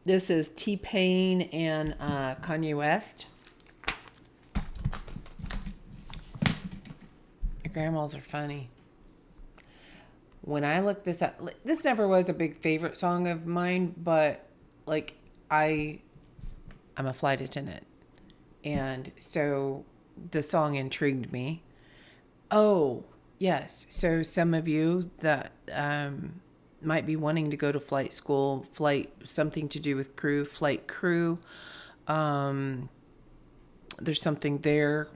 S1: this is T-Pain and Kanye West. Your grandmas are funny. When I looked this up, this never was a big favorite song of mine, but like I'm a flight attendant, and so the song intrigued me. Oh, yes. So some of you that might be wanting to go to flight school, something to do with flight crew. There's something there.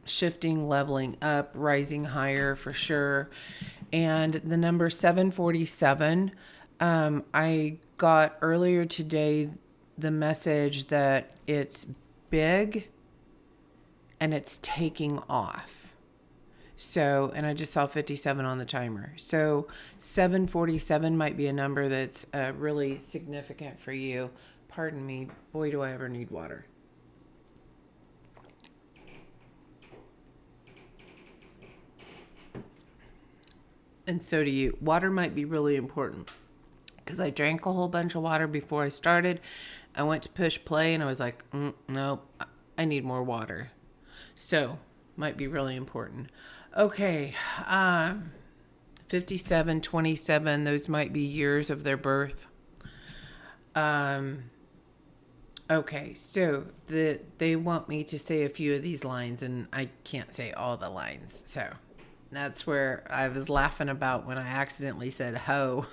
S1: Shifting, leveling up, rising higher for sure. And the number 747, I got earlier today the message that it's big and it's taking off. So, and I just saw 57 on the timer. So 747 might be a number that's really significant for you. Pardon me. Boy, do I ever need water. And so do you. Water might be really important, because I drank a whole bunch of water before I started. I went to push play and I was like, nope, I need more water. So might be really important. Okay. 57, 27, those might be years of their birth. Okay, so they want me to say a few of these lines, and I can't say all the lines. So that's where I was laughing about when I accidentally said ho.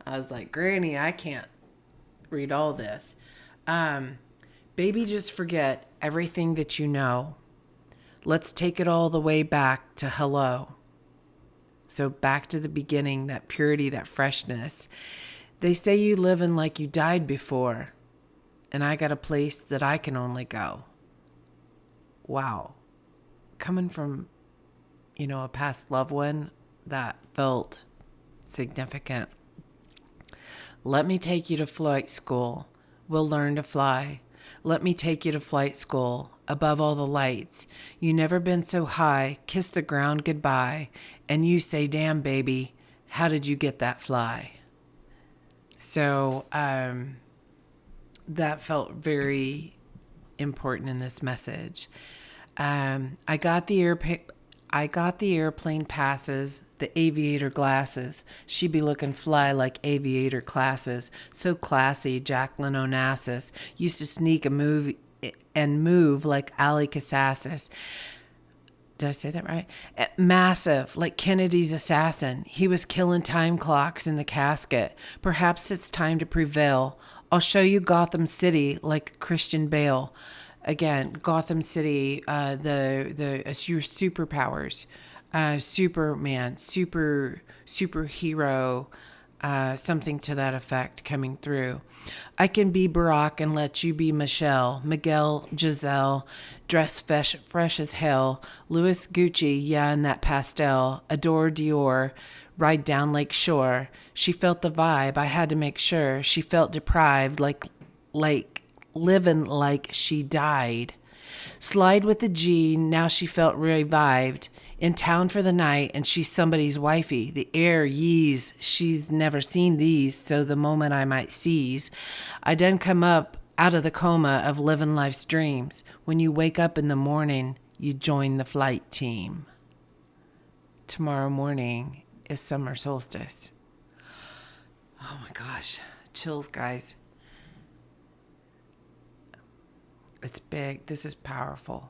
S1: I was like, Granny, I can't read all this. Baby, just forget everything that you know. Let's take it all the way back to hello. So back to the beginning, that purity, that freshness. They say you living like you died before, and I got a place that I can only go. Wow. Coming from, a past loved one, that felt significant. Let me take you to flight school. We'll learn to fly. Let me take you to flight school. Above all the lights. You never been so high. Kiss the ground goodbye. And you say, damn, baby, how did you get that fly? So that felt very important in this message. I got the airplane passes, the aviator glasses. She be looking fly like aviator classes. So classy, Jacqueline Onassis. Used to sneak and move like Ali Casassis. Did I say that right? Massive, like Kennedy's assassin. He was killing time clocks in the casket. Perhaps it's time to prevail. I'll show you Gotham City like Christian Bale. Again, Gotham City, your superpowers, Superman, superhero, something to that effect coming through. I can be Barack and let you be Michelle, Miguel, Giselle, dress fresh as hell, Louis Gucci, yeah, in that pastel, adore Dior, ride down Lake Shore. She felt the vibe, I had to make sure. She felt deprived like living like she died. Slide with the G, now she felt revived. In town for the night, and she's somebody's wifey. The air yees, she's never seen these, so the moment I might seize. I done come up out of the coma of living life's dreams. When you wake up in the morning, you join the flight team. Tomorrow morning is summer solstice. Oh my gosh, chills, guys. It's big. This is powerful.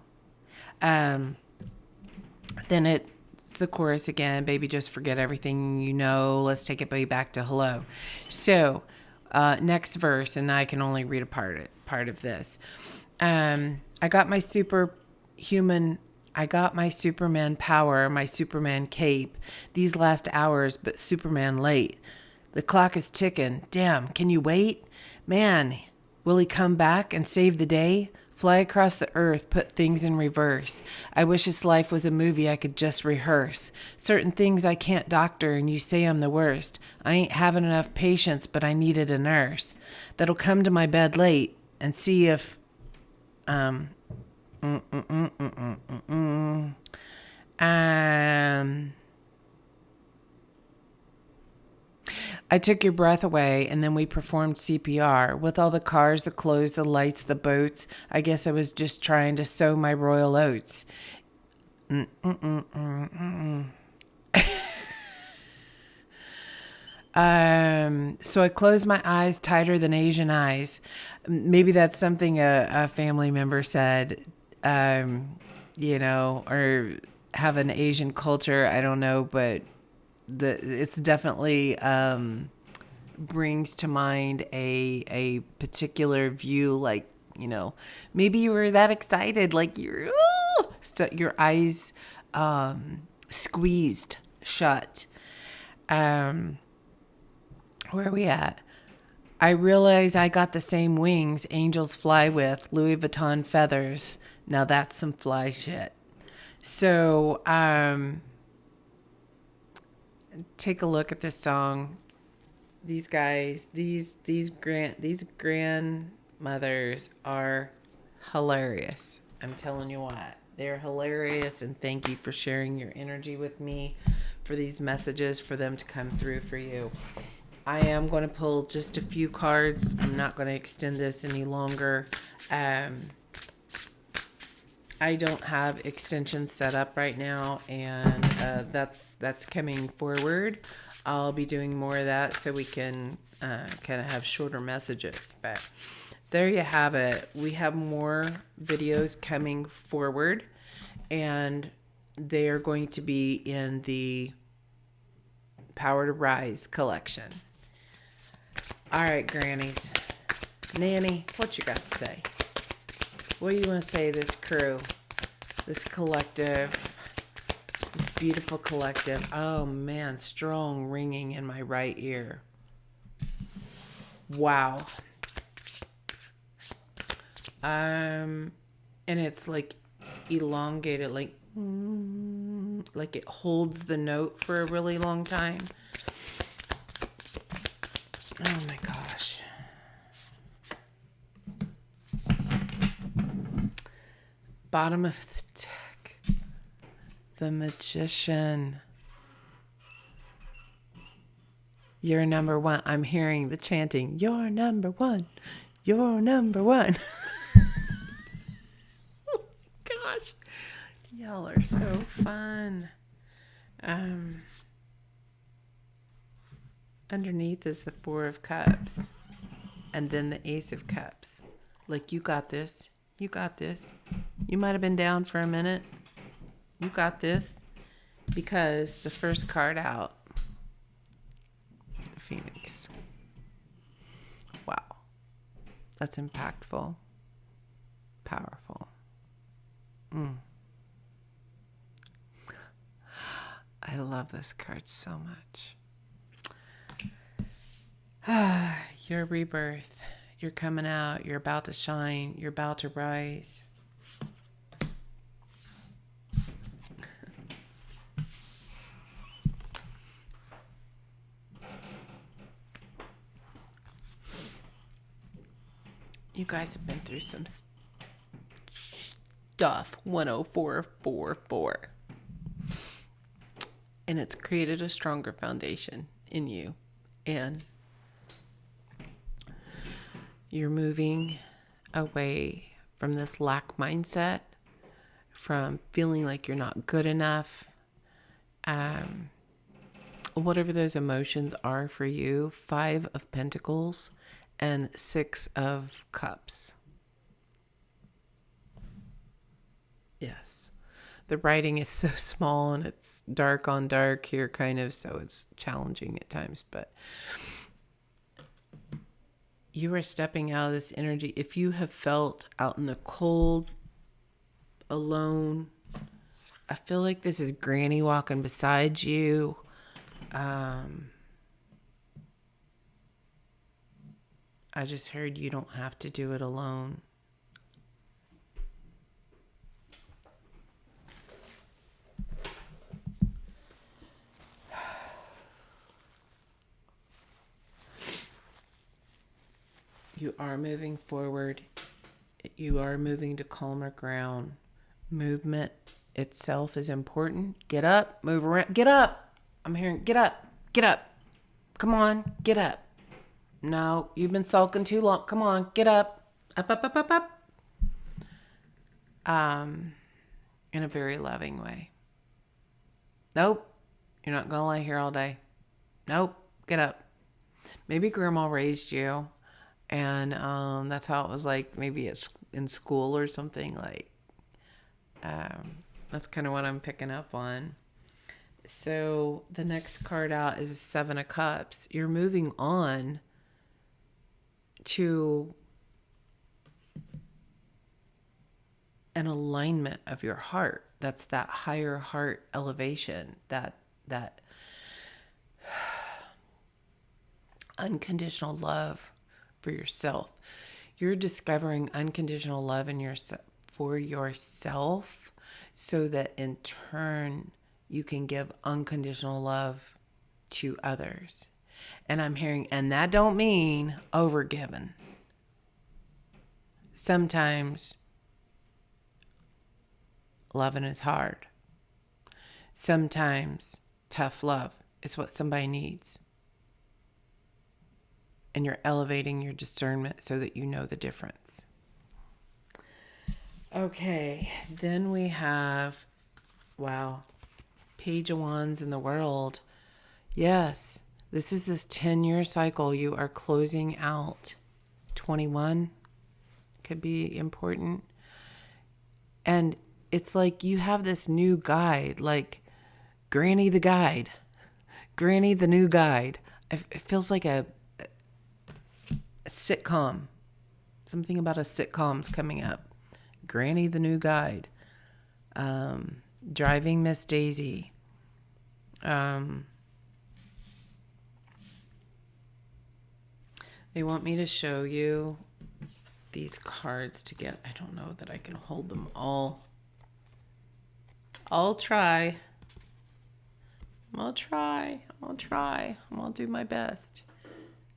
S1: Then it's the chorus again. Baby, just forget everything you know. Let's take it way back to hello. So, next verse, and I can only read a part of this. I got my Superman power, my Superman cape. These last hours, but Superman late. The clock is ticking. Damn, can you wait? Man, will he come back and save the day? Fly across the earth, put things in reverse. I wish this life was a movie I could just rehearse. Certain things I can't doctor, and you say I'm the worst. I ain't having enough patience, but I needed a nurse that'll come to my bed late and see if I took your breath away, and then we performed CPR. With all the cars, the clothes, the lights, the boats, I guess I was just trying to sow my royal oats. So I closed my eyes tighter than Asian eyes. Maybe that's something a family member said, or have an Asian culture. I don't know, but it's definitely brings to mind a particular view, like, maybe you were that excited, like your eyes squeezed shut. Where are we at? I realize I got the same wings angels fly with, Louis Vuitton feathers. Now that's some fly shit. So, take a look at this song. These guys, these grandmothers are hilarious. I'm telling you what, they're hilarious, and thank you for sharing your energy with me, for these messages, for them to come through for you. I am going to pull just a few cards. I'm not going to extend this any longer. I don't have extensions set up right now, and that's coming forward. I'll be doing more of that so we can kind of have shorter messages. But there you have it. We have more videos coming forward, and they are going to be in the Power to Rise collection. All right, grannies. Nanny, what you got to say? What do you want to say to this crew, this collective, this beautiful collective? Oh, man, strong ringing in my right ear. Wow. And it's like elongated, like it holds the note for a really long time. Oh my gosh. Bottom of the deck. The Magician. You're number one. I'm hearing the chanting. You're number one. You're number one. Oh my gosh. Y'all are so fun. Underneath is the Four of Cups, and then the Ace of Cups. Like, you got this. You got this. You might have been down for a minute. You got this. Because the first card out, the Phoenix. Wow. That's impactful. Powerful. I love this card so much. Your rebirth. You're coming out. You're about to shine. You're about to rise. You guys have been through some stuff. 10444. And it's created a stronger foundation in you. And you're moving away from this lack mindset, from feeling like you're not good enough. Whatever those emotions are for you, 5 of Pentacles and 6 of Cups. Yes. The writing is so small and it's dark on dark here, kind of, so it's challenging at times. But you are stepping out of this energy. If you have felt out in the cold, alone, I feel like this is Granny walking beside you. I just heard you don't have to do it alone. You are moving forward. You are moving to calmer ground. Movement itself is important. Get up, move around. Get up. I'm hearing get up. Get up. Come on, get up. No, you've been sulking too long. Come on, get up. Up, up, up, up, up. In a very loving way. Nope. You're not going to lie here all day. Nope. Get up. Maybe grandma raised you. And that's how it was like maybe it's in school or something. Like, that's kind of what I'm picking up on. So the next card out is a 7 of Cups. You're moving on to an alignment of your heart. That's that higher heart elevation, that unconditional love for yourself. You're discovering unconditional love for yourself so that in turn you can give unconditional love to others. And I'm hearing, and that don't mean overgiving. Sometimes loving is hard. Sometimes tough love is what somebody needs. And you're elevating your discernment so that you know the difference. Okay, then we have, wow, Page of Wands in the world. Yes, this is this 10-year cycle you are closing out. 21 could be important. And it's like you have this new guide, like Granny the guide. Granny the new guide. It feels like a sitcom. Something about a sitcom's coming up. Granny the new guide. Driving Miss Daisy. They want me to show you these cards to get. I don't know that I can hold them all. I'll try. I'll do my best.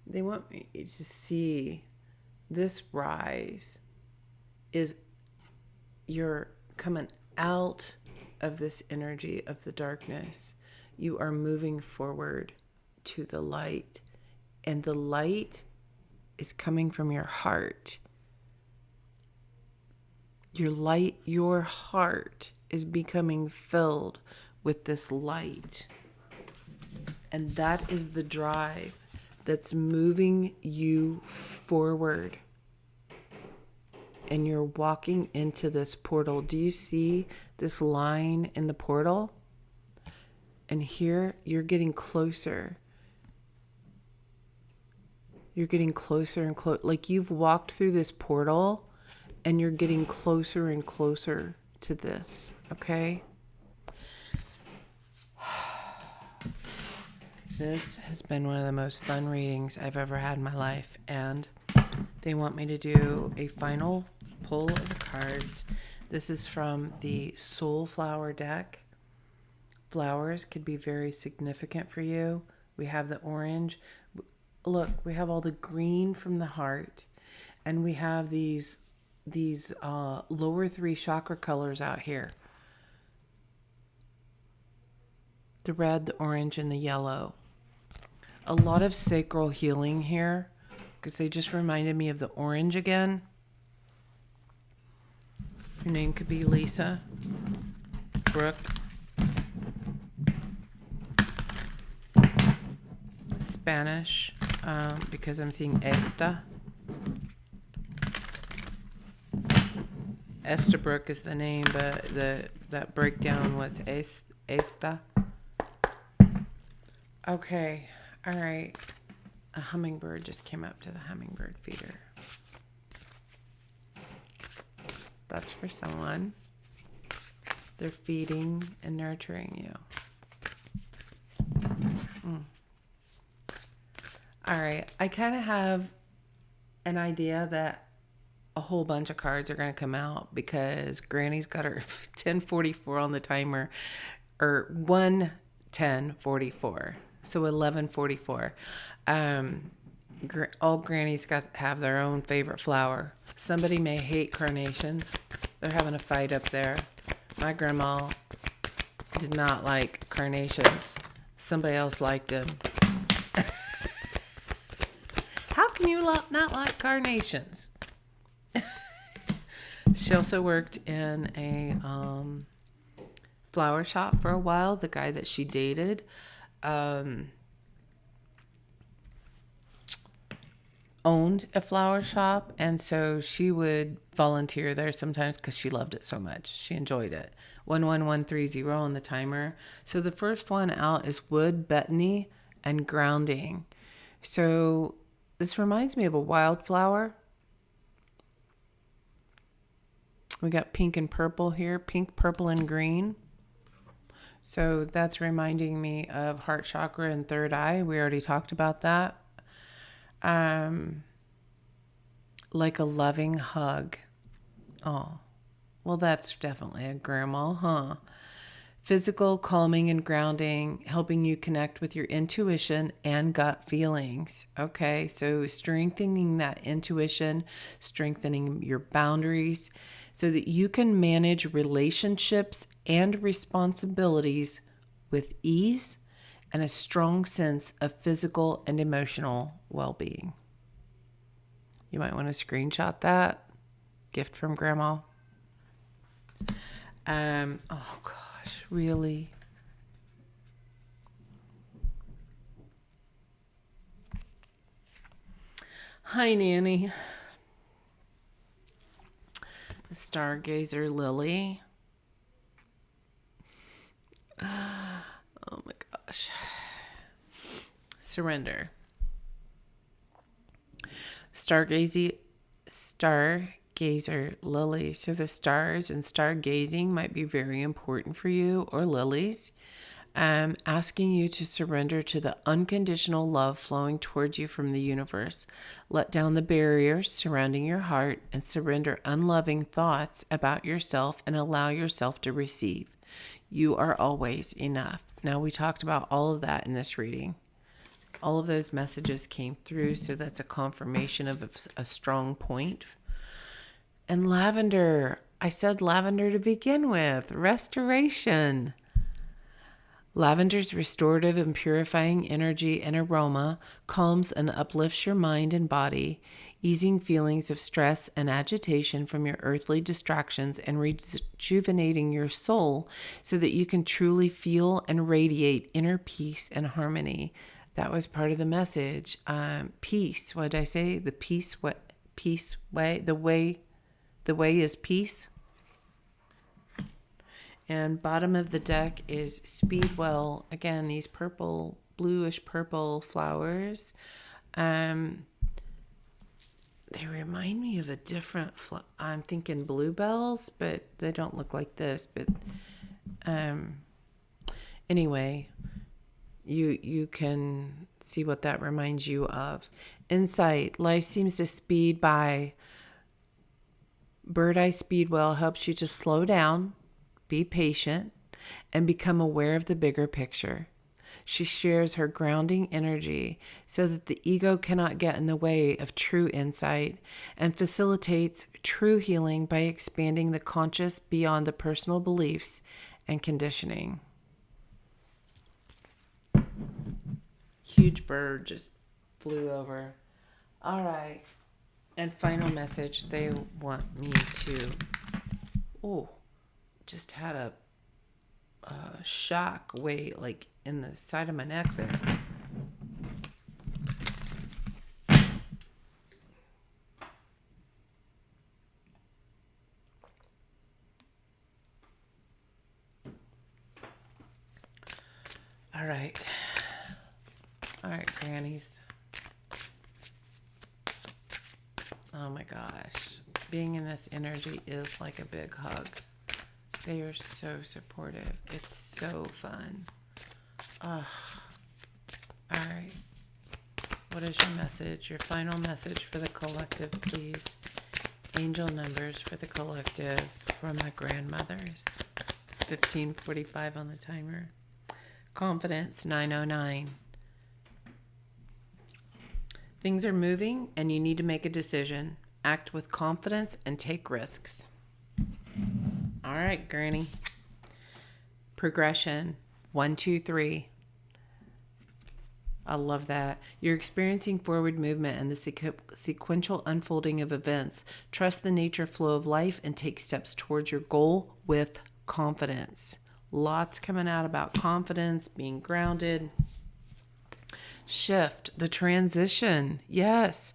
S1: They want me to see this rise is you're coming out of this energy of the darkness. You are moving forward to the light. And the light is coming from your heart. Your heart is becoming filled with this light. And that is the drive that's moving you forward. And you're walking into this portal. Do you see this line in the portal? And here you're getting closer. You're getting closer and closer. Like you've walked through this portal and you're getting closer and closer to this. Okay? This has been one of the most fun readings I've ever had in my life. And they want me to do a final pull of the cards. This is from the Soul Flower deck. Flowers could be very significant for you. We have the orange. Look, we have all the green from the heart. And we have these lower 3 chakra colors out here. The red, the orange, and the yellow. A lot of sacral healing here because they just reminded me of the orange again. Your name could be Lisa, Brooke, Spanish, because I'm seeing Esta. Estabrook is the name, but that breakdown was Esta. Okay, all right. A hummingbird just came up to the hummingbird feeder. That's for someone. They're feeding and nurturing you. All right, I kind of have an idea that a whole bunch of cards are going to come out because Granny's got her 1044 on the timer, or 1:10:44, so 11:44. All grannies have their own favorite flower. Somebody may hate carnations. They're having a fight up there. My grandma did not like carnations. Somebody else liked them. How can you not like carnations? She also worked in a flower shop for a while. The guy that she dated owned a flower shop, and so she would volunteer there sometimes because she loved it so much. She enjoyed it. 11130 on the timer. So the first one out is wood, betony, and grounding. So this reminds me of a wildflower. We got pink and purple here, pink, purple, and green. So that's reminding me of heart chakra and third eye. We already talked about that. Like a loving hug. Oh, well, that's definitely a grandma, huh? Physical, calming, and grounding, helping you connect with your intuition and gut feelings. Okay, so strengthening that intuition, strengthening your boundaries so that you can manage relationships and responsibilities with ease and a strong sense of physical and emotional well-being. You might want to screenshot that. Gift from Grandma. Oh gosh, really? Hi, Nanny. The Stargazer Lily. Oh my gosh. Surrender. Stargazer Lily. So the stars and stargazing might be very important for you, or lilies. Asking you to surrender to the unconditional love flowing towards you from the universe. Let down the barriers surrounding your heart and surrender unloving thoughts about yourself and allow yourself to receive. You are always enough. Now, we talked about all of that in this reading. All of those messages came through, so that's a confirmation of a strong point. And lavender. I said lavender to begin with. Restoration. Lavender's restorative and purifying energy and aroma calms and uplifts your mind and body, easing feelings of stress and agitation from your earthly distractions and rejuvenating your soul so that you can truly feel and radiate inner peace and harmony. That was part of the message. Peace. What did I say? The peace. What? Peace way. The way is peace. And bottom of the deck is Speedwell. Again, these purple, bluish purple flowers. They remind me of a different I'm thinking bluebells, but they don't look like this. But anyway, you can see what that reminds you of. Insight. Life seems to speed by. Bird Eye Speedwell helps you to slow down, be patient, and become aware of the bigger picture. She shares her grounding energy so that the ego cannot get in the way of true insight, and facilitates true healing by expanding the conscious beyond the personal beliefs and conditioning. Huge bird just flew over. All right. And final message, they want me to, just had a shock way like in the side of my neck there. All right, grannies. Oh my gosh. Being in this energy is like a big hug. They are so supportive. It's so fun. All right. What is your message? Your final message for the collective, please. Angel numbers for the collective from my grandmothers. 15:45 on the timer. Confidence, 909. Things are moving and you need to make a decision. Act with confidence and take risks. All right, Granny. Progression, 1, 2, 3. I love that. You're experiencing forward movement and the sequential unfolding of events. Trust the nature flow of life and take steps towards your goal with confidence. Lots coming out about confidence, being grounded. Shift, the transition. Yes.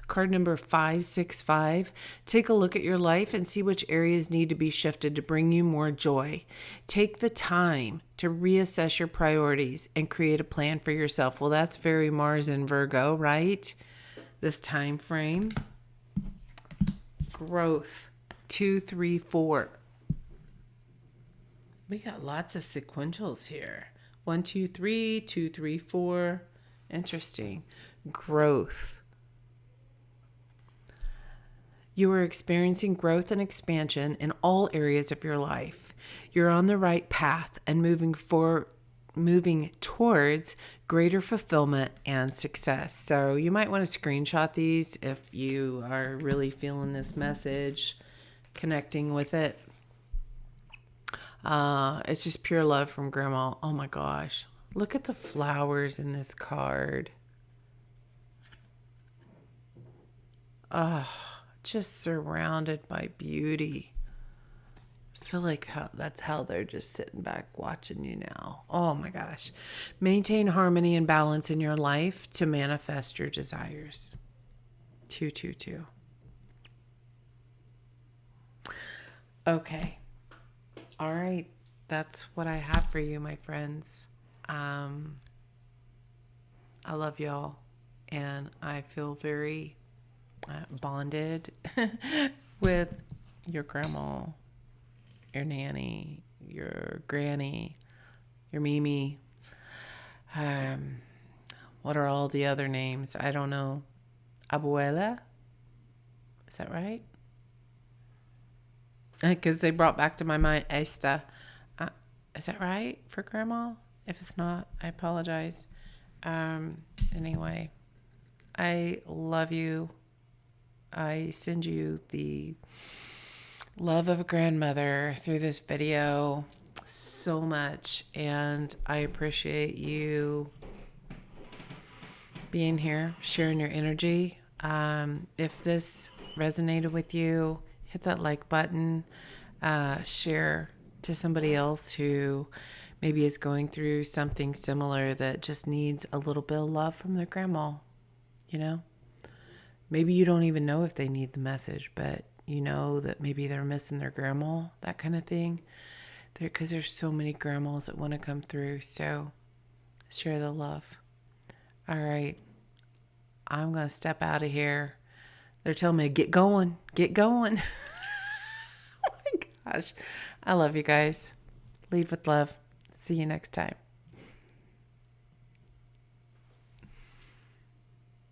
S1: Card number 565. Take a look at your life and see which areas need to be shifted to bring you more joy. Take the time to reassess your priorities and create a plan for yourself. Well, that's very Mars and Virgo, right? This time frame. Growth, 2, 3, 4. We got lots of sequentials here. 1, 2, 3, 2, 3, 4. Interesting. Growth. You are experiencing growth and expansion in all areas of your life. You're on the right path and moving towards greater fulfillment and success. So you might want to screenshot these if you are really feeling this message, connecting with it. It's just pure love from Grandma. Oh my gosh. Look at the flowers in this card. Just surrounded by beauty. I feel like that's how they're just sitting back watching you now. Oh my gosh. Maintain harmony and balance in your life to manifest your desires. 2, 2, 2. Okay. All right. That's what I have for you, my friends. I love y'all, and I feel very bonded with your grandma, your nanny, your granny, your Mimi. What are all the other names? I don't know. Abuela? Is that right? Because they brought back to my mind Esta. Is that right for grandma? If it's not, I apologize. Anyway, I love you. I send you the love of a grandmother through this video so much, and I appreciate you being here, sharing your energy. If this resonated with you, hit that like button, share to somebody else who maybe is going through something similar that just needs a little bit of love from their grandma, you know? Maybe you don't even know if they need the message, but you know that maybe they're missing their grandma, that kind of thing. Because there's so many grandmas that want to come through, so share the love. All right. I'm going to step out of here. They're telling me to get going. Get going. Oh my gosh. I love you guys. Lead with love. See you next time.